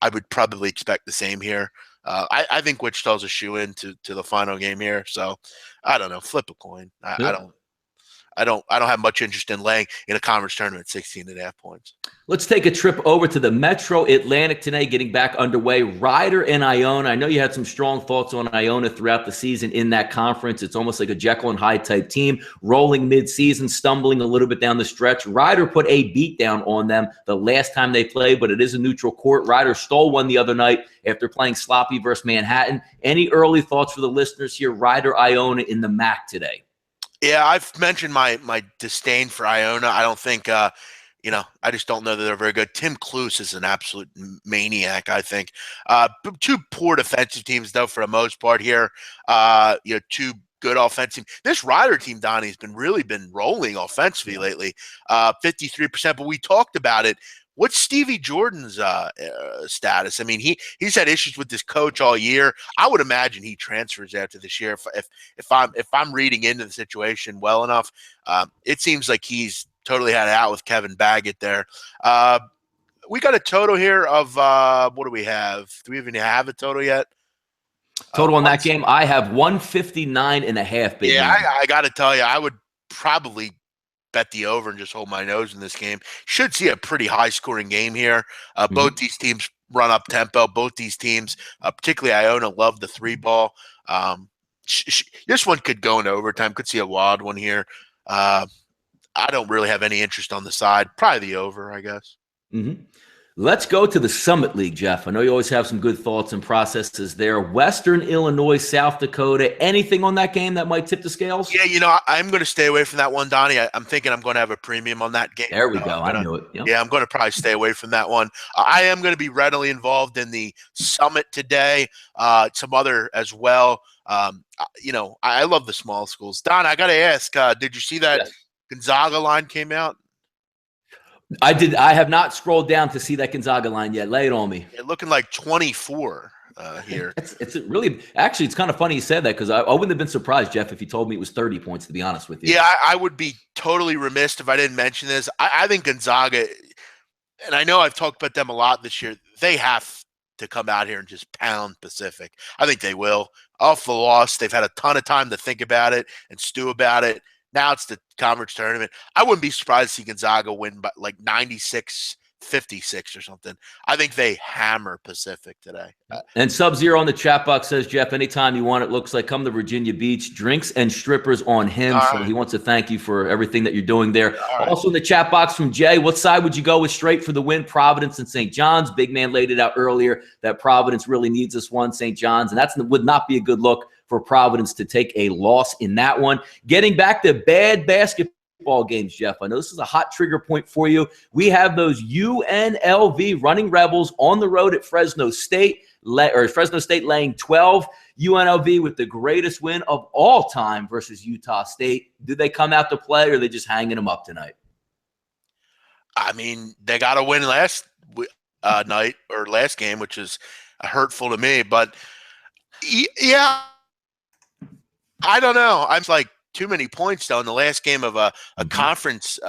I would probably expect the same here. I think Wichita's a shoe-in to the final game here. So I don't know. Flip a coin. I don't have much interest in laying in a conference tournament 16.5 points. Let's take a trip over to the Metro Atlantic today, getting back underway. Rider and Iona. I know you had some strong thoughts on Iona throughout the season in that conference. It's almost like a Jekyll and Hyde type team, rolling mid-season, stumbling a little bit down the stretch. Rider put a beat down on them the last time they played, but it is a neutral court. Rider stole one the other night after playing sloppy versus Manhattan. Any early thoughts for the listeners here? Rider, Iona in the MAC today. Yeah, I've mentioned my disdain for Iona. I don't think, I just don't know that they're very good. Tim Kluse is an absolute maniac, I think. Two poor defensive teams, though, for the most part here. Two good offensive. This Rider team, Donnie, has really been rolling offensively lately, 53%. But we talked about it. What's Stevie Jordan's status? I mean, he's had issues with this coach all year. I would imagine he transfers after this year. If I'm reading into the situation well enough, it seems like he's totally had it out with Kevin Baggett there. We got a total here of what do we have? Do we even have a total yet? Total on that game, I have 159.5. Big yeah, I got to tell you, I would probably bet the over and just hold my nose in this game. Should see a pretty high-scoring game here. Both these teams run up tempo. Both these teams, particularly Iona, love the three ball. This one could go into overtime. Could see a wild one here. I don't really have any interest on the side. Probably the over, I guess. Mm-hmm. Let's go to the Summit League, Jeff. I know you always have some good thoughts and processes there. Western Illinois, South Dakota. Anything on that game that might tip the scales? Yeah, I'm going to stay away from that one, Donnie. I'm thinking I'm going to have a premium on that game. There we go. I knew it. Yep. Yeah, I'm going to probably stay away from that one. I am going to be readily involved in the Summit today. Some other as well. I love the small schools. Don, I got to ask, did you see that Gonzaga line came out? I did. I have not scrolled down to see that Gonzaga line yet. Lay it on me. They're looking like 24 here. It's really actually. It's kind of funny you said that because I wouldn't have been surprised, Jeff, if you told me it was 30 points. To be honest with you. Yeah, I would be totally remiss if I didn't mention this. I think Gonzaga, and I know I've talked about them a lot this year. They have to come out here and just pound Pacific. I think they will. Off the loss, they've had a ton of time to think about it and stew about it. Now it's the conference tournament. I wouldn't be surprised to see Gonzaga win by like 96-56 or something. I think they hammer Pacific today. And Sub-Zero on the chat box says, Jeff, anytime you want, it looks like come to Virginia Beach. Drinks and strippers on him. All so right. he wants to thank you for everything that you're doing there. All right. Also in the chat box from Jay, what side would you go with straight for the win? Providence and St. John's. Big man laid it out earlier that Providence really needs this one, St. John's. And that would not be a good look for Providence to take a loss in that one. Getting back to bad basketball games, Jeff. I know this is a hot trigger point for you. We have those UNLV Running Rebels on the road at Fresno State, Fresno State laying 12. UNLV with the greatest win of all time versus Utah State. Do they come out to play or are they just hanging them up tonight? I mean, they got a win last night or last game, which is hurtful to me. But, yeah, I don't know. I'm like too many points, though, in the last game of a conference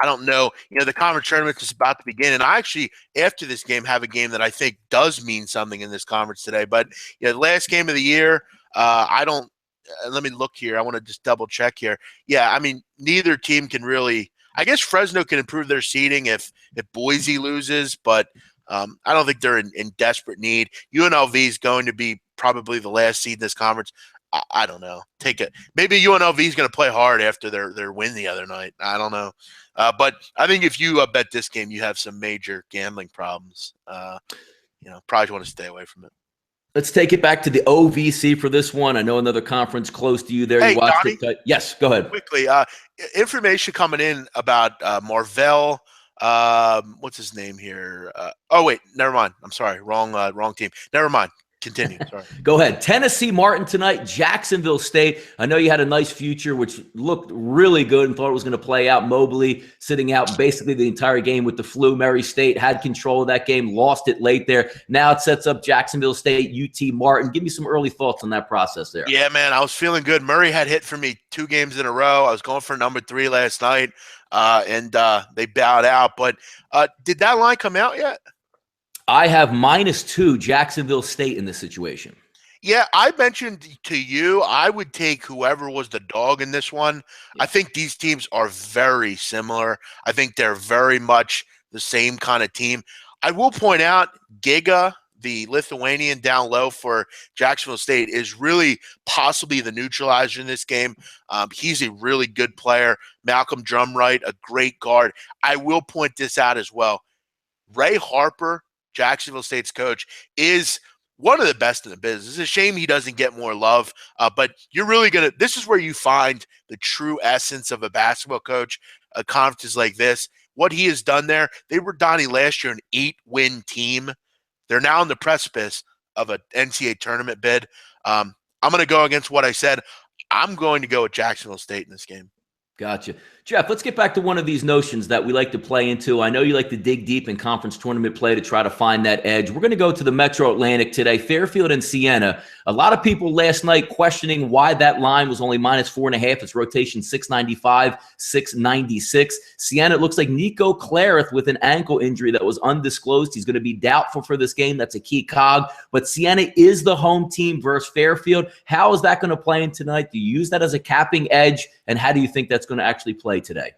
I don't know. The conference tournament is about to begin, and I actually, after this game, have a game that I think does mean something in this conference today. But the last game of the year, I don't. Let me look here. I want to just double check here. Yeah, I mean, neither team can really. I guess Fresno can improve their seeding if Boise loses, but I don't think they're in desperate need. UNLV is going to be probably the last seed in this conference. I don't know. Maybe UNLV is going to play hard after their win the other night. I don't know. But I think if you bet this game, you have some major gambling problems. Probably want to stay away from it. Let's take it back to the OVC for this one. I know another conference close to you there. Hey, you watched Donnie, it. Yes, go ahead. Quickly, information coming in about Marvell. What's his name here? Oh, wait, never mind. I'm sorry. Wrong team. Never mind. Continue. Sorry. Go ahead. Tennessee Martin tonight, Jacksonville State. I know you had a nice future, which looked really good and thought it was going to play out. Mobley sitting out basically the entire game with the flu. Murray State had control of that game, lost it late there. Now it sets up Jacksonville State, UT Martin. Give me some early thoughts on that process there. Yeah, man, I was feeling good. Murray had hit for me 2 games in a row. I was going for number 3 last night, and they bowed out. But did that line come out yet? I have -2 Jacksonville State in this situation. Yeah, I mentioned to you I would take whoever was the dog in this one. I think these teams are very similar. I think they're very much the same kind of team. I will point out Giga, the Lithuanian down low for Jacksonville State, is really possibly the neutralizer in this game. He's a really good player. Malcolm Drumright, a great guard. I will point this out as well. Ray Harper, Jacksonville State's coach, is one of the best in the business. It's a shame he doesn't get more love, but you're really this is where you find the true essence of a basketball coach, conferences like this. What he has done there, they were, Donnie, last year an 8-win team. They're now on the precipice of an NCAA tournament bid. I'm going to go against what I said. I'm going to go with Jacksonville State in this game. Gotcha. Jeff, let's get back to one of these notions that we like to play into. I know you like to dig deep in conference tournament play to try to find that edge. We're going to go to the Metro Atlantic today, Fairfield and Siena. A lot of people last night questioning why that line was only -4.5. It's rotation 695, 696. Siena, it looks like Nico Clarith with an ankle injury that was undisclosed. He's going to be doubtful for this game. That's a key cog. But Siena is the home team versus Fairfield. How is that going to play in tonight? Do you use that as a capping edge? And how do you think that's going to actually play today?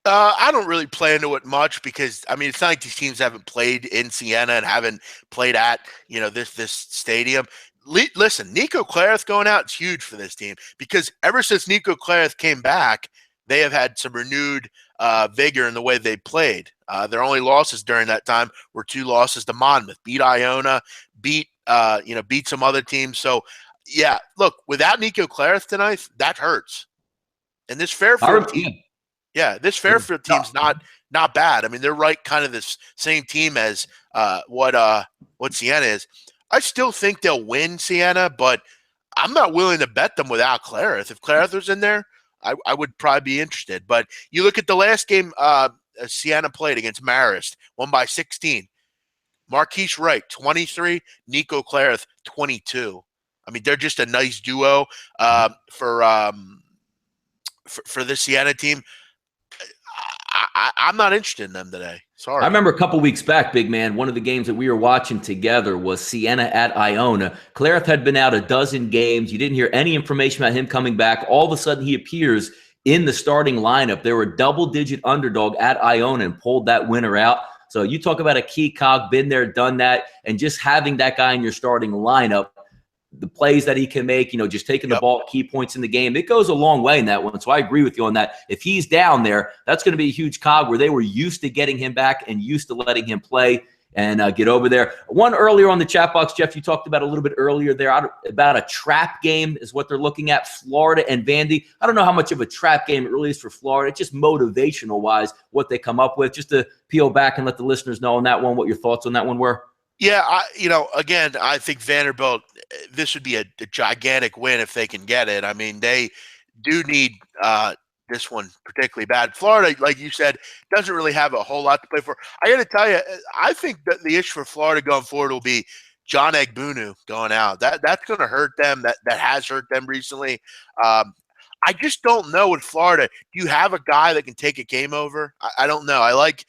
I don't really play into it much because, I mean, it's not like these teams haven't played in Siena and haven't played at, this stadium. Listen, Nico Clarith going out is huge for this team because ever since Nico Clarith came back, they have had some renewed vigor in the way they played. Their only losses during that time were 2 losses to Monmouth, beat Iona, beat some other teams. So, yeah, look, without Nico Clarith tonight, that hurts. And this Fairfield team, this Fairfield team's not bad. I mean, they're right kind of this same team as what Siena is. I still think they'll win Siena, but I'm not willing to bet them without Clarith. If Clarith was in there, I would probably be interested. But you look at the last game Siena played against Marist, won by 16. Marquise Wright, 23. Nico Clarith, 22. I mean, they're just a nice duo for the Siena team. I'm not interested in them today. Sorry. I remember a couple weeks back, big man, one of the games that we were watching together was Siena at Iona. Clarith had been out a dozen games. You didn't hear any information about him coming back. All of a sudden, he appears in the starting lineup. They were a double-digit underdog at Iona and pulled that winner out. So you talk about a key cog, been there, done that, and just having that guy in your starting lineup, the plays that he can make, just taking the ball at key points in the game, it goes a long way in that one. So I agree with you on that. If he's down there, that's going to be a huge cog where they were used to getting him back and used to letting him play and get over there. One earlier on the chat box, Jeff, you talked about a little bit earlier there about a trap game is what they're looking at, Florida and Vandy. I don't know how much of a trap game it really is for Florida. It's just motivational-wise what they come up with. Just to peel back and let the listeners know on that one what your thoughts on that one were. Yeah, again, I think Vanderbilt, this would be a gigantic win if they can get it. I mean, they do need this one particularly bad. Florida, like you said, doesn't really have a whole lot to play for. I got to tell you, I think that the issue for Florida going forward will be John Egbunu going out. That's going to hurt them. That has hurt them recently. I just don't know with Florida. Do you have a guy that can take a game over? I don't know. I like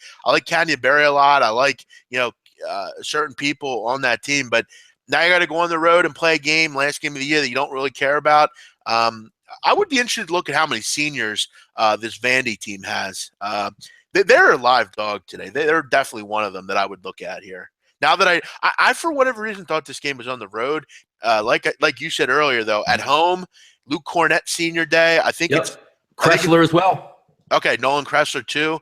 Canyon Berry a lot. I like certain people on that team, but now you got to go on the road and play a game, last game of the year that you don't really care about. I would be interested to look at how many seniors this Vandy team has. They're a live dog today. They're definitely one of them that I would look at here. Now that I for whatever reason thought this game was on the road, like you said earlier though, at home, Luke Cornett Senior Day. I think it's Kressler as well. Okay, Nolan Kressler too.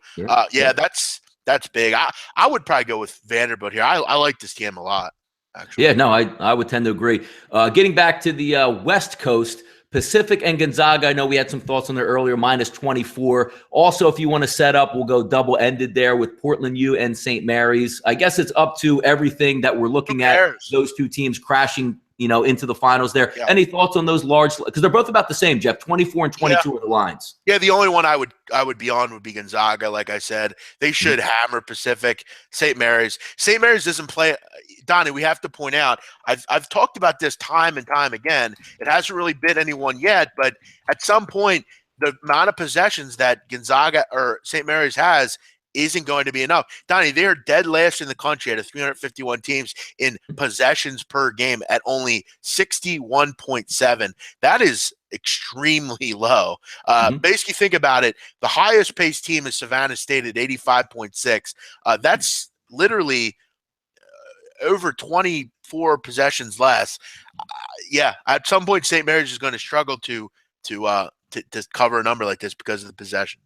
That's big. I would probably go with Vanderbilt here. I like this game a lot, actually. Yeah, no, I would tend to agree. Getting back to the West Coast, Pacific and Gonzaga, I know we had some thoughts on there earlier, -24. Also, if you want to set up, we'll go double-ended there with Portland U and St. Mary's. I guess it's up to everything that we're looking at, those two teams crashing into the finals there. Yeah. Any thoughts on those large, because they're both about the same, Jeff, 24 and 22 are the lines. Yeah, the only one I would be on would be Gonzaga. Like I said, they should hammer Pacific. St. Mary's doesn't play. Donnie, we have to point out, I've talked about this time and time again. It hasn't really bit anyone yet, but at some point, the amount of possessions that Gonzaga or St. Mary's has isn't going to be enough. Donnie, they're dead last in the country out of 351 teams in possessions per game at only 61.7. That is extremely low. Basically, think about it. The highest paced team is Savannah State at 85.6. That's literally over 24 possessions less. At some point, St. Mary's is going to struggle to cover a number like this because of the possessions.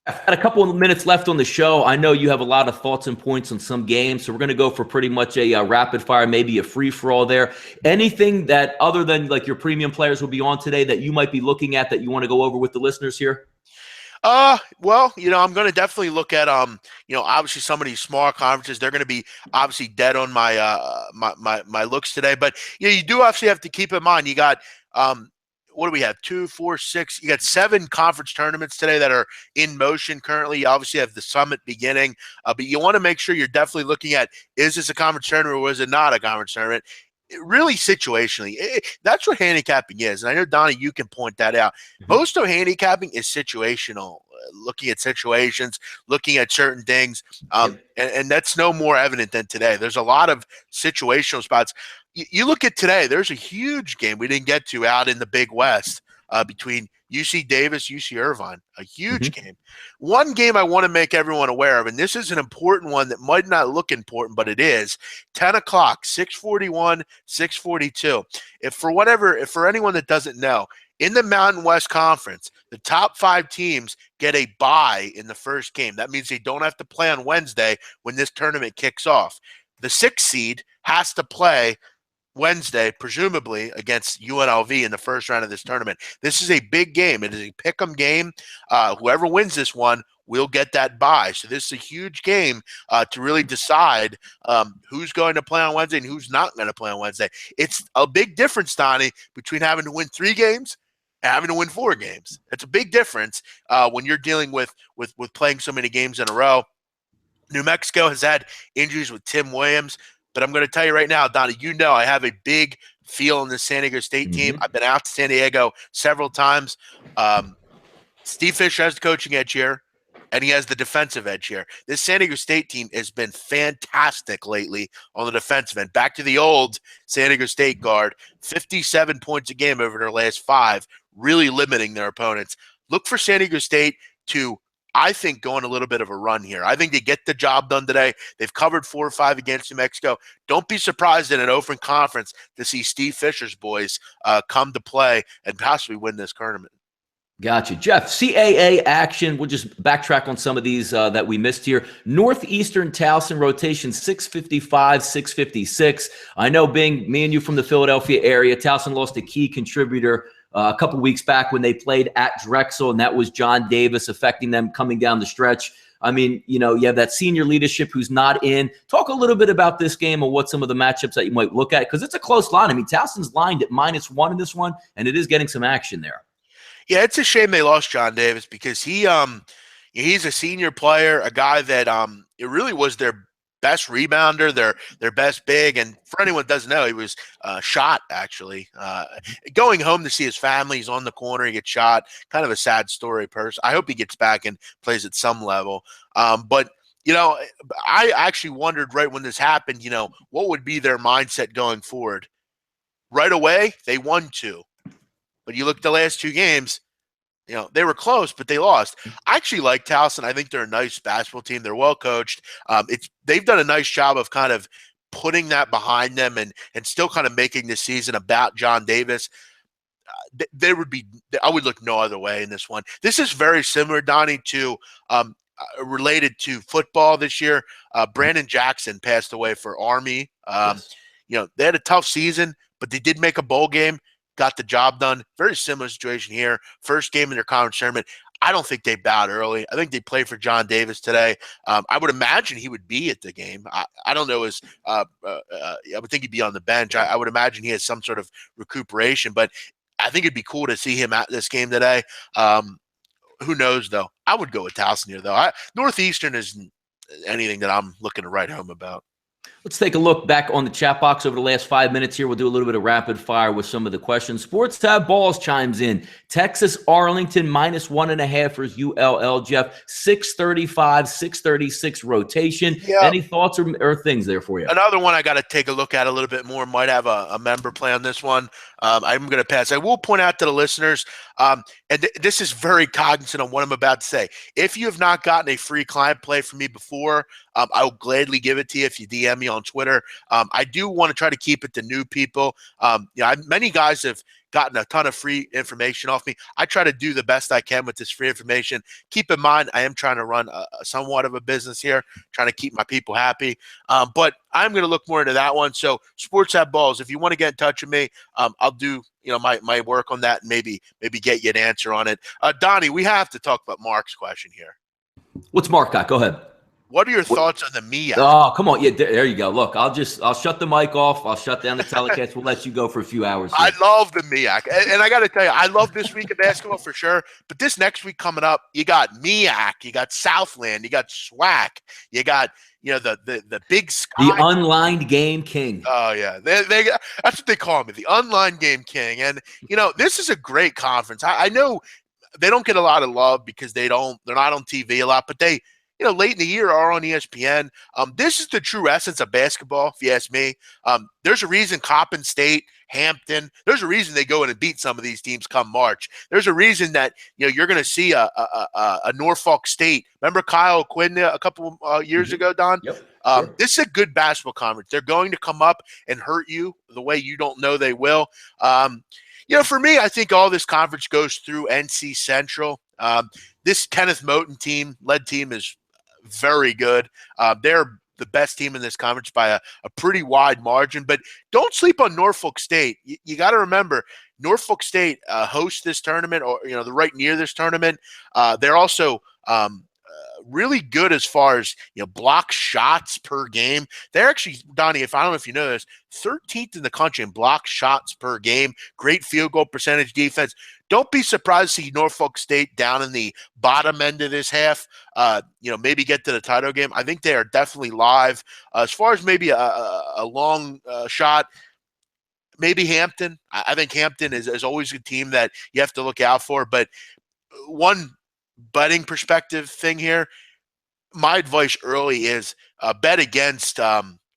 I've got a couple of minutes left on the show. I know you have a lot of thoughts and points on some games, so we're going to go for pretty much a rapid fire, maybe a free-for-all there. Anything that other than like your premium players will be on today that you might be looking at that you want to go over with the listeners here? Well, I'm going to definitely look at, obviously some of these smaller conferences, they're going to be obviously dead on my my looks today. But, you do obviously have to keep in mind, you got, what do we have? 2, 4, 6. You got 7 conference tournaments today that are in motion currently. You obviously have the Summit beginning, but you want to make sure you're definitely looking at, is this a conference tournament or is it not a conference tournament? Really situationally. That's what handicapping is. And I know, Donnie, you can point that out. Most of handicapping is situational, looking at situations, looking at certain things. And that's no more evident than today. There's a lot of situational spots. You look at today, there's a huge game we didn't get to out in the Big West between UC Davis, UC Irvine, a huge game. One game I want to make everyone aware of, and this is an important one that might not look important, but it is, 10 o'clock, 6:41, 6:42. If for anyone that doesn't know, in the Mountain West Conference, the top 5 teams get a bye in the first game. That means they don't have to play on Wednesday when this tournament kicks off. The 6th seed has to play Wednesday, presumably against UNLV in the first round of this tournament. This is a big game. It is a pick'em game. Whoever wins this one will get that bye. So this is a huge game to really decide who's going to play on Wednesday and who's not going to play on Wednesday. It's a big difference, Donnie, between having to win 3 games and having to win 4 games. It's a big difference when you're dealing with playing so many games in a row. New Mexico has had injuries with Tim Williams. But I'm going to tell you right now, Donnie, I have a big feel in the San Diego State team. I've been out to San Diego several times. Steve Fisher has the coaching edge here, and he has the defensive edge here. This San Diego State team has been fantastic lately on the defensive end. Back to the old San Diego State guard, 57 points a game over their last 5, really limiting their opponents. Look for San Diego State to, I think, going a little bit of a run here. I think they get the job done today. They've covered 4 or 5 against New Mexico. Don't be surprised in an open conference to see Steve Fisher's boys come to play and possibly win this tournament. Gotcha. Jeff, CAA action. We'll just backtrack on some of these that we missed here. Northeastern Towson rotation 655, 656. I know, being me and you from the Philadelphia area, Towson lost a key contributor a couple weeks back when they played at Drexel, and that was John Davis, affecting them coming down the stretch. I mean, you have that senior leadership who's not in. Talk a little bit about this game and what some of the matchups that you might look at, because it's a close line. I mean, Towson's lined at -1 in this one, and it is getting some action there. Yeah, it's a shame they lost John Davis because he's a senior player, a guy that it really was their best rebounder, their best big. And for anyone who doesn't know, he was shot, actually. Going home to see his family, he's on the corner, he gets shot. Kind of a sad story, person. I hope he gets back and plays at some level. But I actually wondered right when this happened, what would be their mindset going forward? Right away, they won 2. But you look at the last 2 games, they were close, but they lost. I actually like Towson. I think they're a nice basketball team. They're well coached. They've done a nice job of kind of putting that behind them and still kind of making this season about John Davis. I would look no other way in this one. This is very similar, Donnie, to related to football this year. Brandon Jackson passed away for Army. Yes. They had a tough season, but they did make a bowl game, got the job done. Very similar situation here. First game in their conference tournament. I don't think they bowed early. I think they played for John Davis today. I would imagine he would be at the game. I don't know I would think he'd be on the bench. I would imagine he has some sort of recuperation, but I think it'd be cool to see him at this game today. Who knows, though? I would go with Towson here, though. Northeastern isn't anything that I'm looking to write home about. Let's take a look back on the chat box over the last 5 minutes here. We'll do a little bit of rapid fire with some of the questions. Sports Tab Balls chimes in. Texas Arlington -1.5 for ULL, Jeff. 635, 636 rotation. Yeah. Any thoughts or things there for you? Another one I got to take a look at a little bit more. Might have a member play on this one. I'm going to pass. I will point out to the listeners, and this is very cognizant of what I'm about to say. If you have not gotten a free client play from me before, I will gladly give it to you if you DM me on Twitter. I do want to try to keep it to new people. Many guys have gotten a ton of free information off me. I try to do the best I can with this free information. Keep in mind, I am trying to run somewhat of a business here, trying to keep my people happy. But I'm going to look more into that one. So Sports Have Balls, if you want to get in touch with me, I'll do my work on that and maybe get you an answer on it. Donnie, we have to talk about Mark's question here. What's Mark got? Go ahead. What are your thoughts on the MEAC? Oh, come on. Yeah, there you go. Look, I'll shut the mic off. I'll shut down the telecast. We'll let you go for a few hours here. I love the MEAC. And I got to tell you, I love this week of basketball for sure. But this next week coming up, you got MEAC, you got Southland, you got SWAC, you got the Big Sky. The unlined game king. Oh, yeah. That's what they call me, the unlined game king. And, this is a great conference. I know they don't get a lot of love because they're not on TV a lot, but they – late in the year are on ESPN. This is the true essence of basketball, if you ask me. There's a reason Coppin State, Hampton, there's a reason they go in and beat some of these teams come March. There's a reason that, you're going to see a Norfolk State. Remember Kyle Quinn a couple years ago, Don? Yep. Sure. This is a good basketball conference. They're going to come up and hurt you the way you don't know they will. For me, I think all this conference goes through NC Central. This Kenneth Moten led team is very good. They're the best team in this conference by a pretty wide margin. But don't sleep on Norfolk State. You got to remember, Norfolk State hosts this tournament, or they're right near this tournament. They're also really good as far as block shots per game. They're actually, Donnie, I don't know if you know this, 13th in the country in block shots per game. Great field goal percentage defense. Don't be surprised to see Norfolk State down in the bottom end of this half. Maybe get to the title game. I think they are definitely live. As far as maybe a long shot, maybe Hampton. I think Hampton is always a team that you have to look out for. But one betting perspective thing here, my advice early is bet against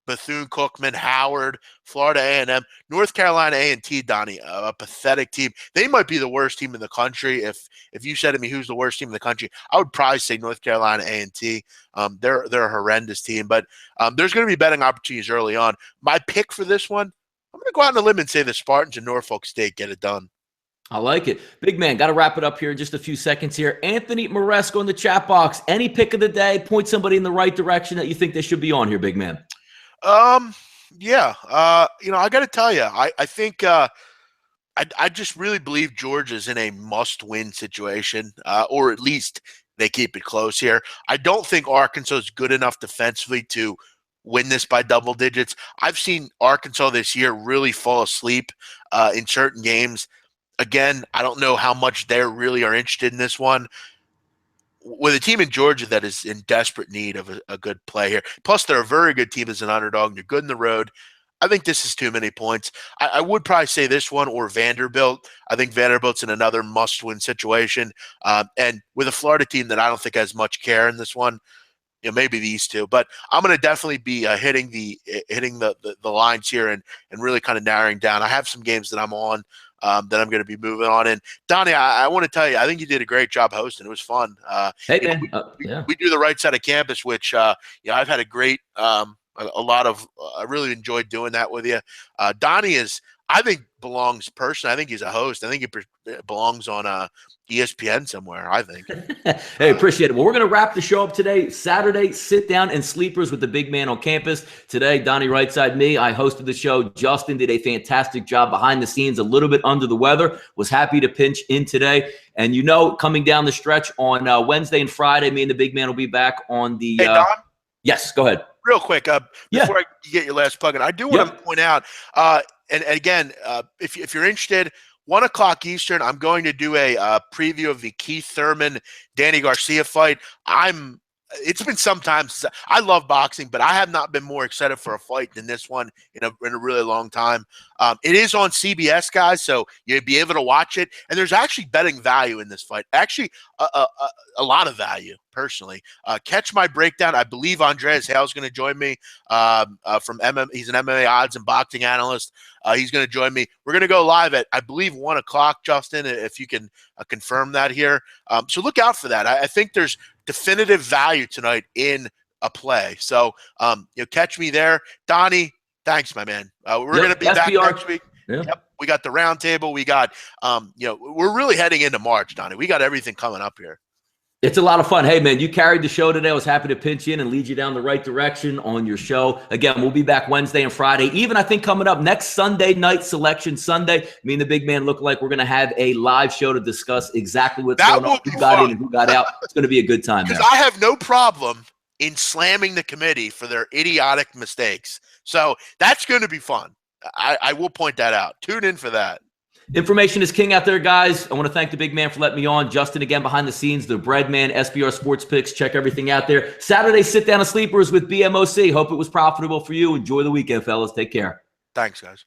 Bethune-Cookman, Howard, Florida A&M, North Carolina A&T, Donnie, a pathetic team. They might be the worst team in the country. If you said to me who's the worst team in the country, I would probably say North Carolina A&T. They're a horrendous team, but there's going to be betting opportunities early on. My pick for this one, I'm going to go out on a limb and say the Spartans and Norfolk State get it done. I like it. Big man, got to wrap it up here in just a few seconds here. Anthony Moresco in the chat box. Any pick of the day, point somebody in the right direction that you think they should be on here, big man. Yeah. I got to tell you, I think I just really believe Georgia's in a must-win situation, or at least they keep it close here. I don't think Arkansas is good enough defensively to win this by double digits. I've seen Arkansas this year really fall asleep in certain games. Again, I don't know how much they really are interested in this one. with a team in Georgia that is in desperate need of a good play here, plus they're a very good team as an underdog. They're good in the road. I think this is too many points. I would probably say this one or Vanderbilt. I think Vanderbilt's in another must-win situation. And with a Florida team that I don't think has much care in this one, maybe these two. But I'm going to definitely be hitting the lines here and really kind of narrowing down. I have some games that I'm on that I'm going to be moving on. And Donnie, I want to tell you, I think you did a great job hosting. It was fun. Hey, man. We do the right side of campus, which I've had a great a lot of I really enjoyed doing that with you. Donnie I think belongs personally. I think he's a host. I think he belongs on ESPN somewhere, I think. Hey, appreciate it. Well, we're going to wrap the show up today. Saturday, sit down and sleepers with the big man on campus. Today, Donnie Rightside, me. I hosted the show. Justin did a fantastic job behind the scenes, a little bit under the weather. Was happy to pinch in today. And coming down the stretch on Wednesday and Friday, me and the big man will be back on the Hey, Don? Yes, go ahead. Real quick, before you get your last plug in, I do want to point out, and again, if you're interested, 1 o'clock Eastern, I'm going to do a preview of the Keith Thurman, Danny Garcia fight. It's been some time since I love boxing, but I have not been more excited for a fight than this one in a really long time. It is on CBS, guys, so you'll be able to watch it. And there's actually betting value in this fight. Actually, a lot of value, personally. Catch my breakdown. I believe Andreas Hale's going to join me from MMA. He's an MMA odds and boxing analyst. He's going to join me. We're going to go live at, I believe, 1 o'clock, Justin, if you can confirm that here. So look out for that. I think there's definitive value tonight in a play. So, catch me there. Donnie, thanks, my man. We're going to be back next week. Yeah. Yep. We got the roundtable. We got, we're really heading into March, Donnie. We got everything coming up here. It's a lot of fun. Hey, man, you carried the show today. I was happy to pinch in and lead you down the right direction on your show. Again, we'll be back Wednesday and Friday. Even, I think, coming up next Sunday night, Selection Sunday, me and the big man look like we're going to have a live show to discuss exactly what's going on, who got in and who got out. It's going to be a good time. Because I have no problem in slamming the committee for their idiotic mistakes. So that's going to be fun. I will point that out. Tune in for that. Information is king out there, guys. I want to thank the big man for letting me on. Justin, again, behind the scenes, the bread man, SBR Sports Picks. Check everything out there. Saturday, sit down and sleepers with BMOC. Hope it was profitable for you. Enjoy the weekend, fellas. Take care. Thanks, guys.